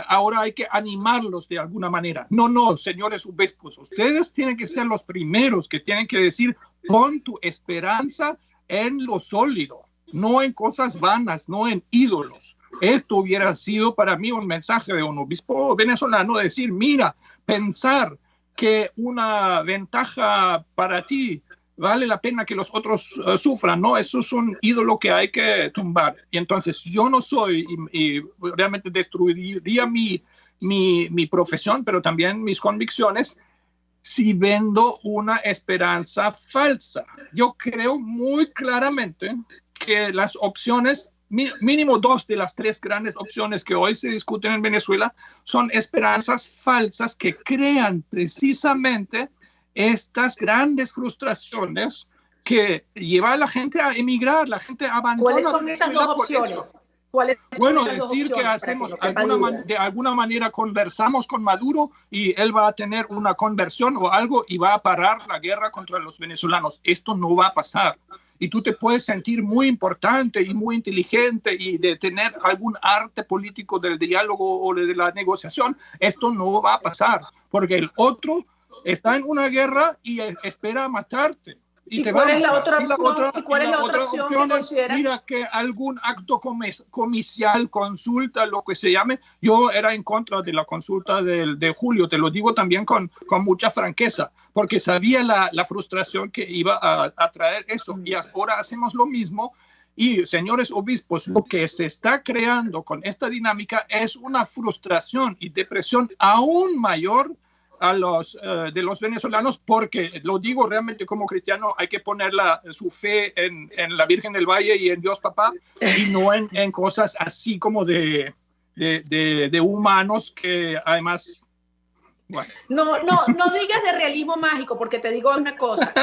ahora hay que animarlos de alguna manera. No, señores obispos, ustedes tienen que ser los primeros que tienen que decir, pon tu esperanza en lo sólido, no en cosas vanas, no en ídolos. Esto hubiera sido para mí un mensaje de un obispo venezolano, decir, mira, pensar que una ventaja para ti vale la pena que los otros sufran, ¿no? Eso es un ídolo que hay que tumbar. Y entonces yo no soy, y realmente destruiría mi profesión, pero también mis convicciones, si vendo una esperanza falsa. Yo creo muy claramente que las opciones, mínimo 2 de las 3 grandes opciones que hoy se discuten en Venezuela, son esperanzas falsas que crean precisamente estas grandes frustraciones que llevan a la gente a emigrar, la gente abandona. ¿Cuáles son esas 2 opciones? Bueno, decir que hacemos de alguna manera conversamos con Maduro y él va a tener una conversión o algo y va a parar la guerra contra los venezolanos. Esto no va a pasar. Y tú te puedes sentir muy importante y muy inteligente y de tener algún arte político del diálogo o de la negociación. Esto no va a pasar, porque el otro está en una guerra y espera matarte. ¿Y cuál es la otra opción? ¿Y cuál es la otra opción que consideras? Mira, que algún acto comicial, consulta, lo que se llame. Yo era en contra de la consulta de julio, te lo digo también con mucha franqueza, porque sabía la frustración que iba a traer eso. Y ahora hacemos lo mismo. Y, señores obispos, lo que se está creando con esta dinámica es una frustración y depresión aún mayor de los venezolanos, porque lo digo realmente como cristiano, hay que poner su fe en la Virgen del Valle y en Dios Papá, y no en cosas así como de humanos que además... Bueno. No digas de realismo mágico, porque te digo una cosa,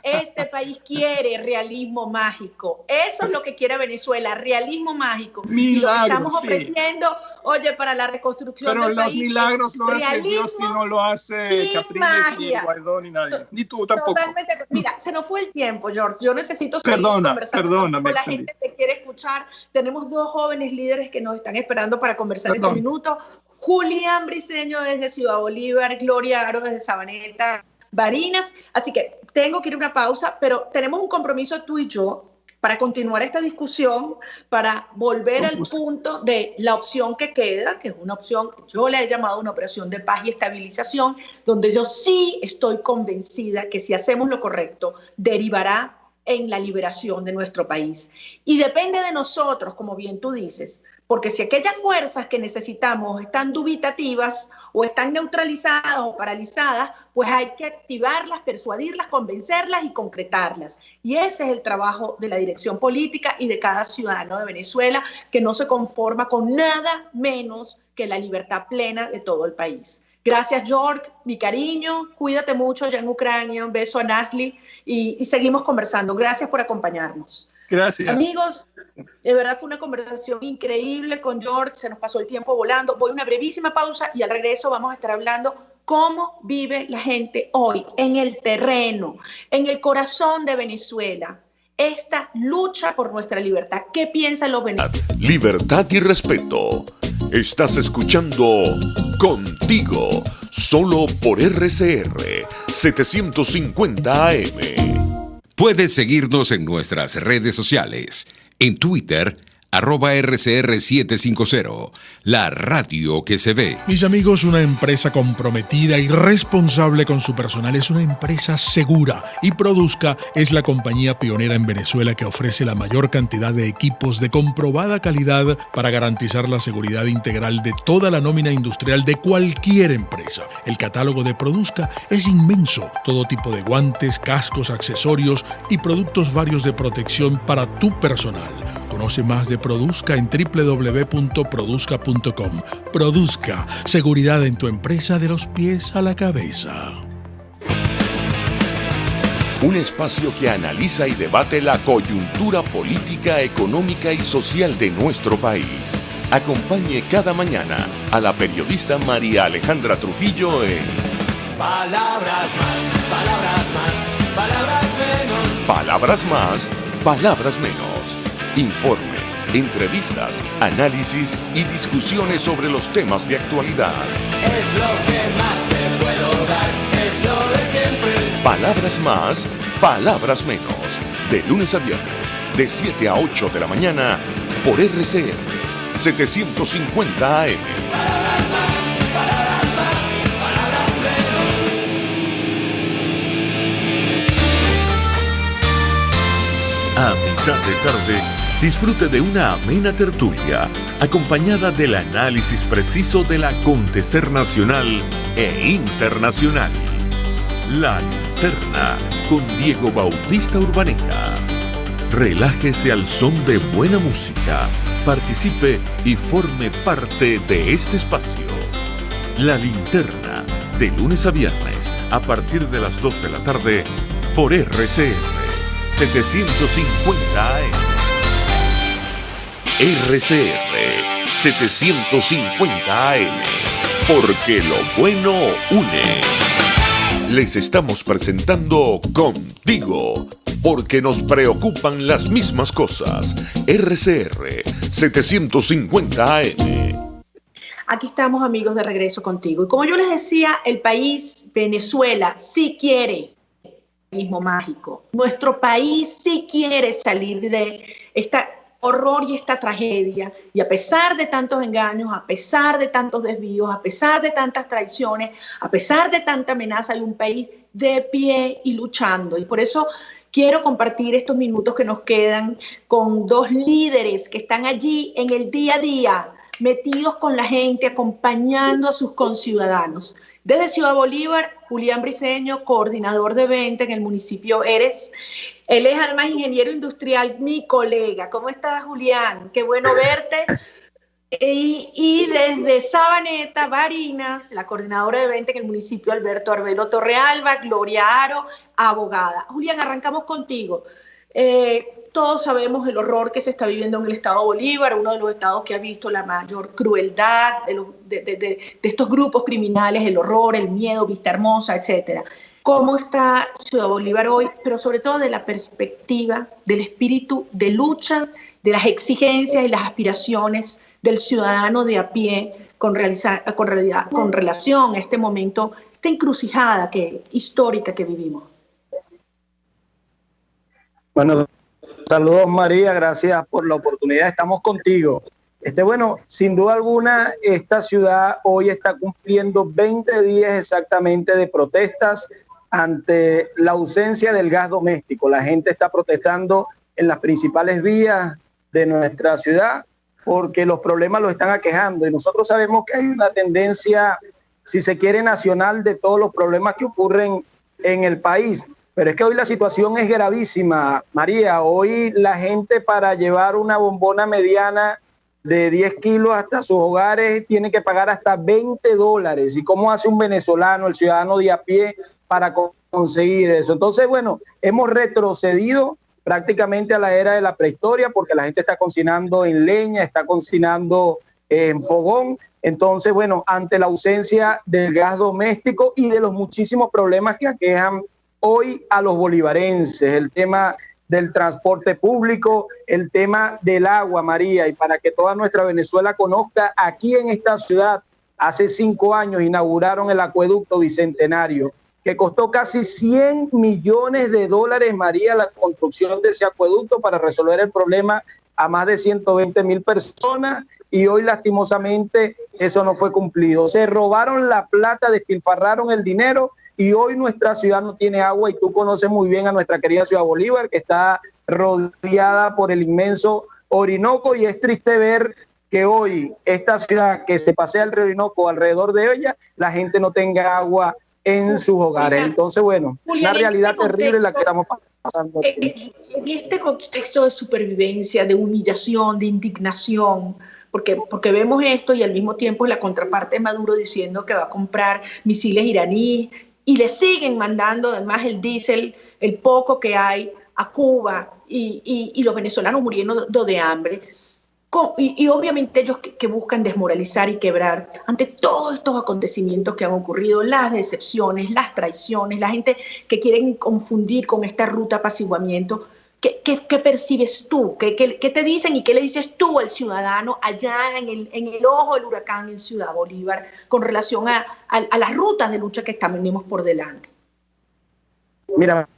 este país quiere realismo mágico. Eso es lo que quiere Venezuela, realismo mágico. Milagros, y lo estamos ofreciendo, oye, para la reconstrucción del país. Pero los milagros lo hace Dios y no lo hace Capriles, ni Guaidó, ni nadie. Ni tú tampoco. Totalmente. Mira, se nos fue el tiempo, George. Yo necesito seguir conversando con la gente que quiere escuchar. Tenemos 2 jóvenes líderes que nos están esperando para conversar este minuto. Julián Briceño desde Ciudad Bolívar, Gloria Aro desde Sabaneta, Barinas. Así que tengo que ir a una pausa, pero tenemos un compromiso tú y yo para continuar esta discusión, para volver al punto de la opción que queda, que es una opción que yo le he llamado una operación de paz y estabilización, donde yo sí estoy convencida que si hacemos lo correcto, derivará en la liberación de nuestro país. Y depende de nosotros, como bien tú dices, porque si aquellas fuerzas que necesitamos están dubitativas o están neutralizadas o paralizadas, pues hay que activarlas, persuadirlas, convencerlas y concretarlas. Y ese es el trabajo de la dirección política y de cada ciudadano de Venezuela, que no se conforma con nada menos que la libertad plena de todo el país. Gracias, George, mi cariño, cuídate mucho allá en Ucrania, un beso a Nasli y seguimos conversando. Gracias por acompañarnos. Gracias. Amigos, de verdad fue una conversación increíble con George, se nos pasó el tiempo volando. Voy a una brevísima pausa y al regreso vamos a estar hablando cómo vive la gente hoy, en el terreno, en el corazón de Venezuela. Esta lucha por nuestra libertad. ¿Qué piensan los venezolanos? Libertad y respeto. Estás escuchando Contigo, solo por RCR 750 AM. Puedes seguirnos en nuestras redes sociales. En Twitter, @RCR750, la radio que se ve. Mis amigos, una empresa comprometida y responsable con su personal es una empresa segura, y Produzca es la compañía pionera en Venezuela que ofrece la mayor cantidad de equipos de comprobada calidad para garantizar la seguridad integral de toda la nómina industrial de cualquier empresa. El catálogo de Produzca es inmenso, todo tipo de guantes, cascos, accesorios y productos varios de protección para tu personal. Conoce más de Produzca en www.produzca.com. Produzca, seguridad en tu empresa de los pies a la cabeza. Un espacio que analiza y debate la coyuntura política, económica y social de nuestro país. Acompañe cada mañana a la periodista María Alejandra Trujillo en Palabras más, palabras más, palabras menos. Palabras más, palabras menos. Informes, entrevistas, análisis y discusiones sobre los temas de actualidad. Es lo que más te puedo dar, es lo de siempre. Palabras más, palabras menos. De lunes a viernes, de 7 a 8 de la mañana, por RCR 750 AM. Palabras más, palabras más, palabras menos. A mitad de tarde, disfrute de una amena tertulia, acompañada del análisis preciso del acontecer nacional e internacional. La Linterna, con Diego Bautista Urbaneta. Relájese al son de buena música, participe y forme parte de este espacio. La Linterna, de lunes a viernes, a partir de las 2 de la tarde, por RCR 750 AM. RCR 750 AM, porque lo bueno une. Les estamos presentando Contigo, porque nos preocupan las mismas cosas. RCR 750 AM. Aquí estamos, amigos, de regreso contigo. Y como yo les decía, el país, Venezuela, sí quiere mismo mágico. Nuestro país sí quiere salir de este horror y esta tragedia. Y a pesar de tantos engaños, a pesar de tantos desvíos, a pesar de tantas traiciones, a pesar de tanta amenaza, hay un país de pie y luchando. Y por eso quiero compartir estos minutos que nos quedan con dos líderes que están allí en el día a día, metidos con la gente, acompañando a sus conciudadanos. Desde Ciudad Bolívar, Julián Briceño, coordinador de venta en el municipio Eres. Él es además ingeniero industrial, mi colega. ¿Cómo estás, Julián? Qué bueno verte. Y desde Sabaneta, Barinas, la coordinadora de venta en el municipio, Alberto Arbelo Torrealba, Gloria Aro, abogada. Julián, arrancamos contigo. Todos sabemos el horror que se está viviendo en el estado Bolívar, uno de los estados que ha visto la mayor crueldad de estos grupos criminales, el horror, el miedo, Vista Hermosa, etcétera. ¿Cómo está Ciudad Bolívar hoy? Pero sobre todo de la perspectiva, del espíritu de lucha, de las exigencias y las aspiraciones del ciudadano de a pie con relación a este momento, esta encrucijada histórica que vivimos. Bueno, saludos María, gracias por la oportunidad, estamos contigo. Bueno, sin duda alguna, esta ciudad hoy está cumpliendo 20 días exactamente de protestas ante la ausencia del gas doméstico. La gente está protestando en las principales vías de nuestra ciudad porque los problemas los están aquejando y nosotros sabemos que hay una tendencia, si se quiere, nacional de todos los problemas que ocurren en el país. Pero es que hoy la situación es gravísima, María. Hoy la gente, para llevar una bombona mediana de 10 kilos hasta sus hogares tiene que pagar hasta $20. ¿Y cómo hace un venezolano, el ciudadano de a pie, para conseguir eso? Entonces, bueno, hemos retrocedido prácticamente a la era de la prehistoria porque la gente está cocinando en leña, está cocinando en fogón. Entonces, bueno, ante la ausencia del gas doméstico y de los muchísimos problemas que aquejan hoy a los bolivarenses, el tema del transporte público, el tema del agua, María, y para que toda nuestra Venezuela conozca, aquí en esta ciudad, hace 5 años inauguraron el acueducto Bicentenario, que costó casi $100 millones, María, la construcción de ese acueducto para resolver el problema a más de 120,000 personas, y hoy lastimosamente eso no fue cumplido. Se robaron la plata, despilfarraron el dinero, y hoy nuestra ciudad no tiene agua, y tú conoces muy bien a nuestra querida Ciudad Bolívar, que está rodeada por el inmenso Orinoco, y es triste ver que hoy esta ciudad que se pasea el río Orinoco alrededor de ella, la gente no tenga agua en sus hogares. Entonces, bueno, Julián, una realidad terrible la que estamos pasando. En este contexto de supervivencia, de humillación, de indignación, porque vemos esto y al mismo tiempo la contraparte de Maduro diciendo que va a comprar misiles iraníes y le siguen mandando además el diésel, el poco que hay, a Cuba y los venezolanos muriendo de hambre. Y obviamente ellos que buscan desmoralizar y quebrar ante todos estos acontecimientos que han ocurrido, las decepciones, las traiciones, la gente que quieren confundir con esta ruta de apaciguamiento. ¿Qué percibes tú? ¿Qué te dicen y qué le dices tú al ciudadano allá en el ojo del huracán en Ciudad Bolívar con relación a las rutas de lucha que tenemos por delante? Mira,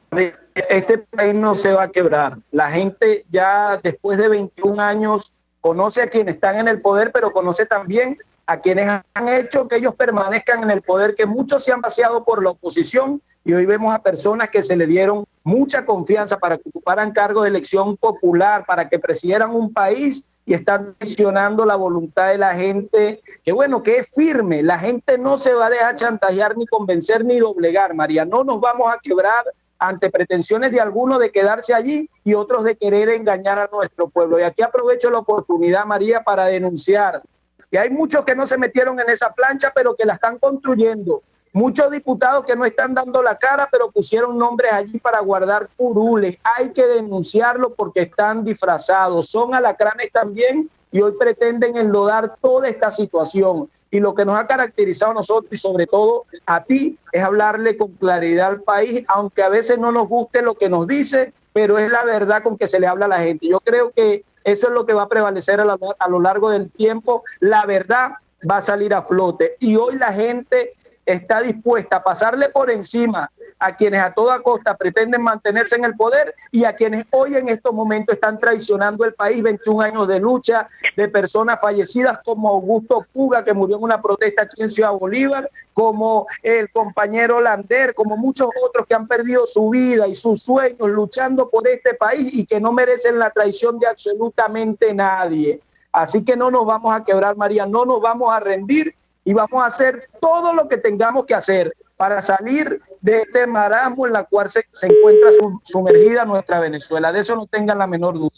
este país no se va a quebrar. La gente ya después de 21 años conoce a quienes están en el poder, pero conoce también a quienes han hecho que ellos permanezcan en el poder, que muchos se han vaciado por la oposición, y hoy vemos a personas que se le dieron mucha confianza para que ocuparan cargos de elección popular, para que presidieran un país, y están traicionando la voluntad de la gente, que bueno, que es firme. La gente no se va a dejar chantajear, ni convencer, ni doblegar, María. No nos vamos a quebrar ante pretensiones de algunos de quedarse allí y otros de querer engañar a nuestro pueblo. Y aquí aprovecho la oportunidad, María, para denunciar que hay muchos que no se metieron en esa plancha, pero que la están construyendo. Muchos diputados que no están dando la cara, pero pusieron nombres allí para guardar curules. Hay que denunciarlo porque están disfrazados. Son alacranes también, y hoy pretenden enlodar toda esta situación. Y lo que nos ha caracterizado a nosotros, y sobre todo a ti, es hablarle con claridad al país, aunque a veces no nos guste lo que nos dice, pero es la verdad con que se le habla a la gente. Yo creo que eso es lo que va a prevalecer a lo largo del tiempo. La verdad va a salir a flote, y hoy la gente está dispuesta a pasarle por encima a quienes a toda costa pretenden mantenerse en el poder, y a quienes hoy en estos momentos están traicionando el país. 21 años de lucha, de personas fallecidas como Augusto Puga, que murió en una protesta aquí en Ciudad Bolívar, como el compañero Lander, como muchos otros que han perdido su vida y sus sueños luchando por este país, y que no merecen la traición de absolutamente nadie. Así que no nos vamos a quebrar, María, no nos vamos a rendir, y vamos a hacer todo lo que tengamos que hacer para salir de este marasmo en la cual se encuentra sumergida nuestra Venezuela. De eso no tengan la menor duda.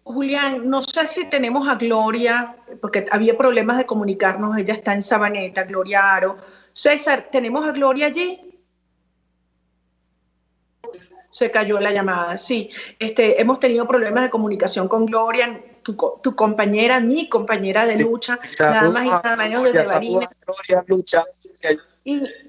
Julián, no sé si tenemos a Gloria, porque había problemas de comunicarnos, ella está en Sabaneta, Gloria Aro. César, ¿tenemos a Gloria allí? Se cayó la llamada, sí. Hemos tenido problemas de comunicación con Gloria, tu compañera, mi compañera de lucha, nada más y nada menos desde Barinas.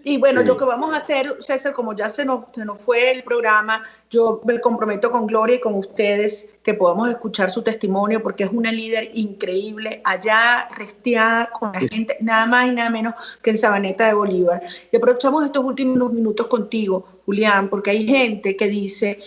Y bueno, sí. Lo que vamos a hacer, César, como ya se nos fue el programa, yo me comprometo con Gloria y con ustedes que podamos escuchar su testimonio, porque es una líder increíble, allá resteada con la gente, nada más y nada menos que en Sabaneta de Bolívar. Y aprovechamos estos últimos minutos contigo, Julián, porque hay gente que dice,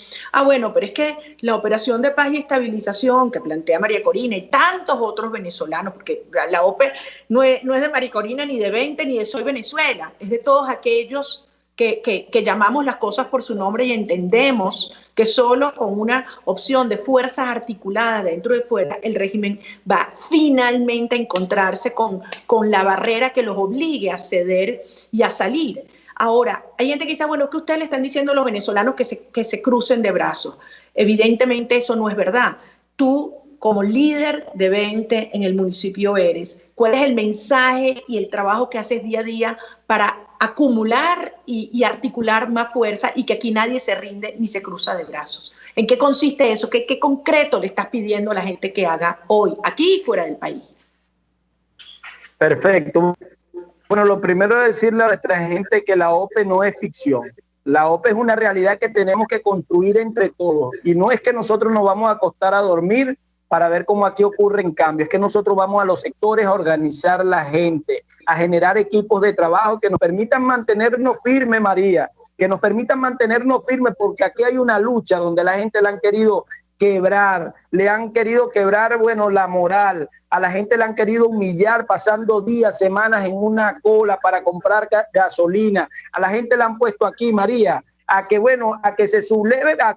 bueno, pero es que la operación de paz y estabilización que plantea María Corina y tantos otros venezolanos, porque la OPE no es de María Corina, ni de 20, ni de Soy Venezuela, es de todos aquellos que llamamos las cosas por su nombre y entendemos que solo con una opción de fuerzas articuladas dentro y fuera, el régimen va finalmente a encontrarse con la barrera que los obligue a ceder y a salir. Ahora, hay gente que dice, bueno, ¿qué ustedes le están diciendo a los venezolanos que se crucen de brazos? Evidentemente eso no es verdad. Tú, como líder de 20 en el municipio eres, ¿cuál es el mensaje y el trabajo que haces día a día para acumular y articular más fuerza y que aquí nadie se rinde ni se cruza de brazos? ¿En qué consiste eso? ¿Qué concreto le estás pidiendo a la gente que haga hoy, aquí y fuera del país? Perfecto. Bueno, lo primero es decirle a nuestra gente que la OPE no es ficción. La OPE es una realidad que tenemos que construir entre todos. Y no es que nosotros nos vamos a acostar a dormir para ver cómo aquí ocurren cambios. Es que nosotros vamos a los sectores a organizar la gente, a generar equipos de trabajo que nos permitan mantenernos firmes, María, que nos permitan mantenernos firmes, porque aquí hay una lucha donde la gente la han querido quebrar, le han querido quebrar, bueno, la moral, a la gente le han querido humillar pasando días, semanas en una cola para comprar gasolina, a la gente le han puesto aquí, María, a que, bueno, a que se subleve, a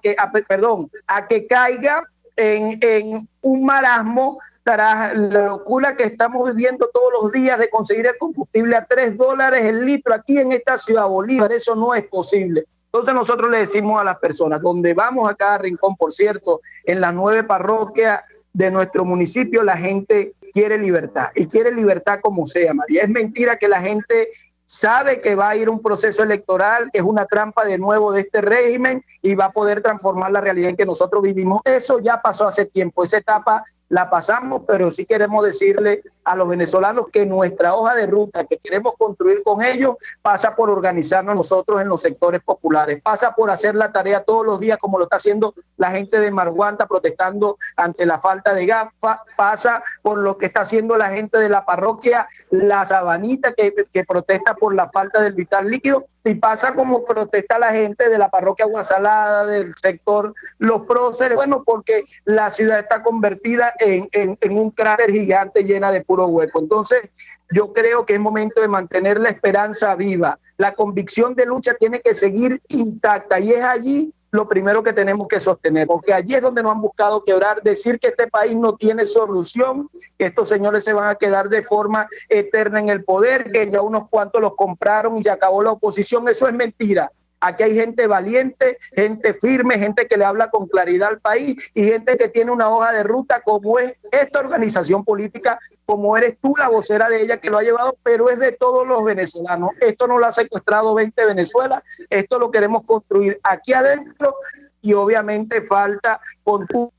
que caiga en un marasmo tras la locura que estamos viviendo todos los días de conseguir el combustible a $3 el litro aquí en esta ciudad Bolívar. Eso no es posible. Entonces nosotros le decimos a las personas, donde vamos a cada rincón, por cierto, en las 9 parroquias de nuestro municipio, la gente quiere libertad, y quiere libertad como sea, María. Es mentira que la gente sabe que va a ir un proceso electoral, que es una trampa de nuevo de este régimen y va a poder transformar la realidad en que nosotros vivimos. Eso ya pasó hace tiempo, esa etapa la pasamos, pero sí queremos decirle a los venezolanos que nuestra hoja de ruta que queremos construir con ellos pasa por organizarnos nosotros en los sectores populares, pasa por hacer la tarea todos los días como lo está haciendo la gente de Marguanta protestando ante la falta de gas, pasa por lo que está haciendo la gente de la parroquia La Sabanita que protesta por la falta del vital líquido, y pasa como protesta la gente de la parroquia Aguasalada, del sector Los Próceres, bueno, porque la ciudad está convertida en un cráter gigante llena de puro hueco. Entonces, yo creo que es momento de mantener la esperanza viva. La convicción de lucha tiene que seguir intacta, y es allí lo primero que tenemos que sostener, porque allí es donde nos han buscado quebrar, decir que este país no tiene solución, que estos señores se van a quedar de forma eterna en el poder, que ya unos cuantos los compraron y se acabó la oposición. Eso es mentira. Aquí hay gente valiente, gente firme, gente que le habla con claridad al país y gente que tiene una hoja de ruta como es esta organización política, como eres tú la vocera de ella que lo ha llevado, pero es de todos los venezolanos. Esto no lo ha secuestrado 20 Venezuela, esto lo queremos construir aquí adentro, y obviamente falta con tu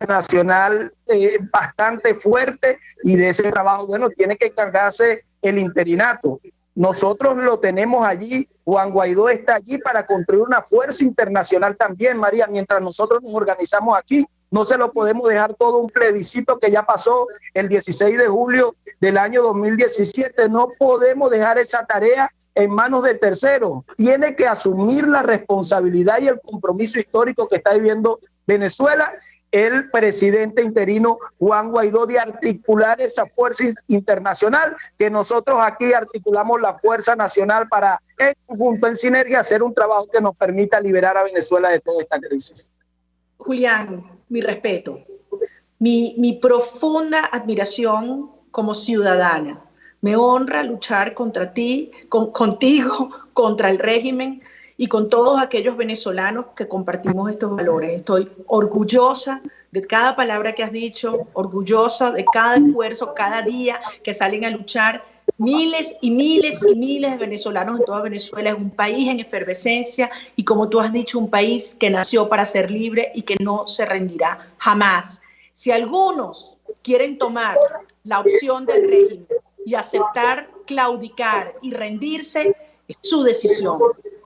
nacional bastante fuerte, y de ese trabajo, bueno, tiene que encargarse el interinato. Nosotros lo tenemos allí, Juan Guaidó está allí para construir una fuerza internacional también, María. Mientras nosotros nos organizamos aquí, no se lo podemos dejar todo un plebiscito que ya pasó el 16 de julio del año 2017. No podemos dejar esa tarea en manos de terceros. Tiene que asumir la responsabilidad y el compromiso histórico que está viviendo Venezuela el presidente interino Juan Guaidó, de articular esa fuerza internacional, que nosotros aquí articulamos la fuerza nacional para, junto en sinergia, hacer un trabajo que nos permita liberar a Venezuela de toda esta crisis. Julián, mi respeto, mi profunda admiración como ciudadana. Me honra luchar contra ti, contigo, contra el régimen y con todos aquellos venezolanos que compartimos estos valores. Estoy orgullosa de cada palabra que has dicho, orgullosa de cada esfuerzo, cada día que salen a luchar miles y miles y miles de venezolanos en toda Venezuela. Es un país en efervescencia y, como tú has dicho, un país que nació para ser libre y que no se rendirá jamás. Si algunos quieren tomar la opción del régimen y aceptar claudicar y rendirse, es su decisión.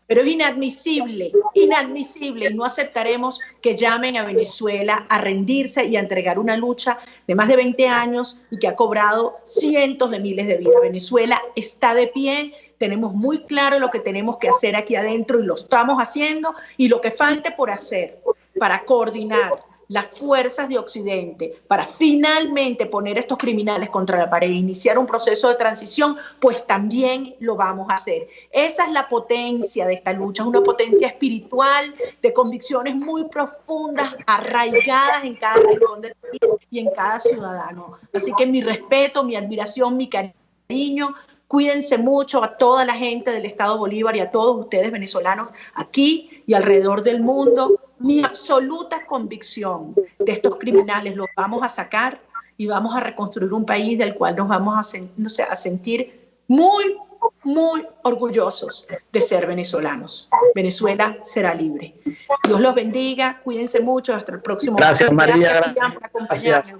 Pero es inadmisible, inadmisible, y no aceptaremos que llamen a Venezuela a rendirse y a entregar una lucha de más de 20 años y que ha cobrado cientos de miles de vidas. Venezuela está de pie, tenemos muy claro lo que tenemos que hacer aquí adentro y lo estamos haciendo, y lo que falte por hacer para coordinar las fuerzas de Occidente para finalmente poner a estos criminales contra la pared e iniciar un proceso de transición, pues también lo vamos a hacer. Esa es la potencia de esta lucha, es una potencia espiritual, de convicciones muy profundas, arraigadas en cada rincón del país y en cada ciudadano. Así que mi respeto, mi admiración, mi cariño. Cuídense mucho a toda la gente del Estado Bolívar y a todos ustedes venezolanos aquí y alrededor del mundo. Mi absoluta convicción de estos criminales los vamos a sacar y vamos a reconstruir un país del cual nos vamos a sentir muy, muy orgullosos de ser venezolanos. Venezuela será libre. Dios los bendiga, cuídense mucho, hasta el próximo martes. Gracias, María. Gracias.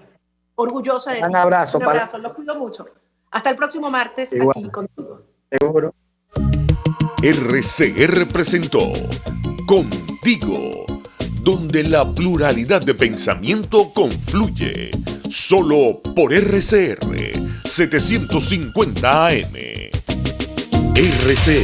Orgullosa de ti. Un abrazo. Un abrazo, los cuido mucho. Hasta el próximo martes. Igual. Aquí contigo. Seguro. RCR presentó Contigo, donde la pluralidad de pensamiento confluye. Solo por RCR 750 AM. RCR,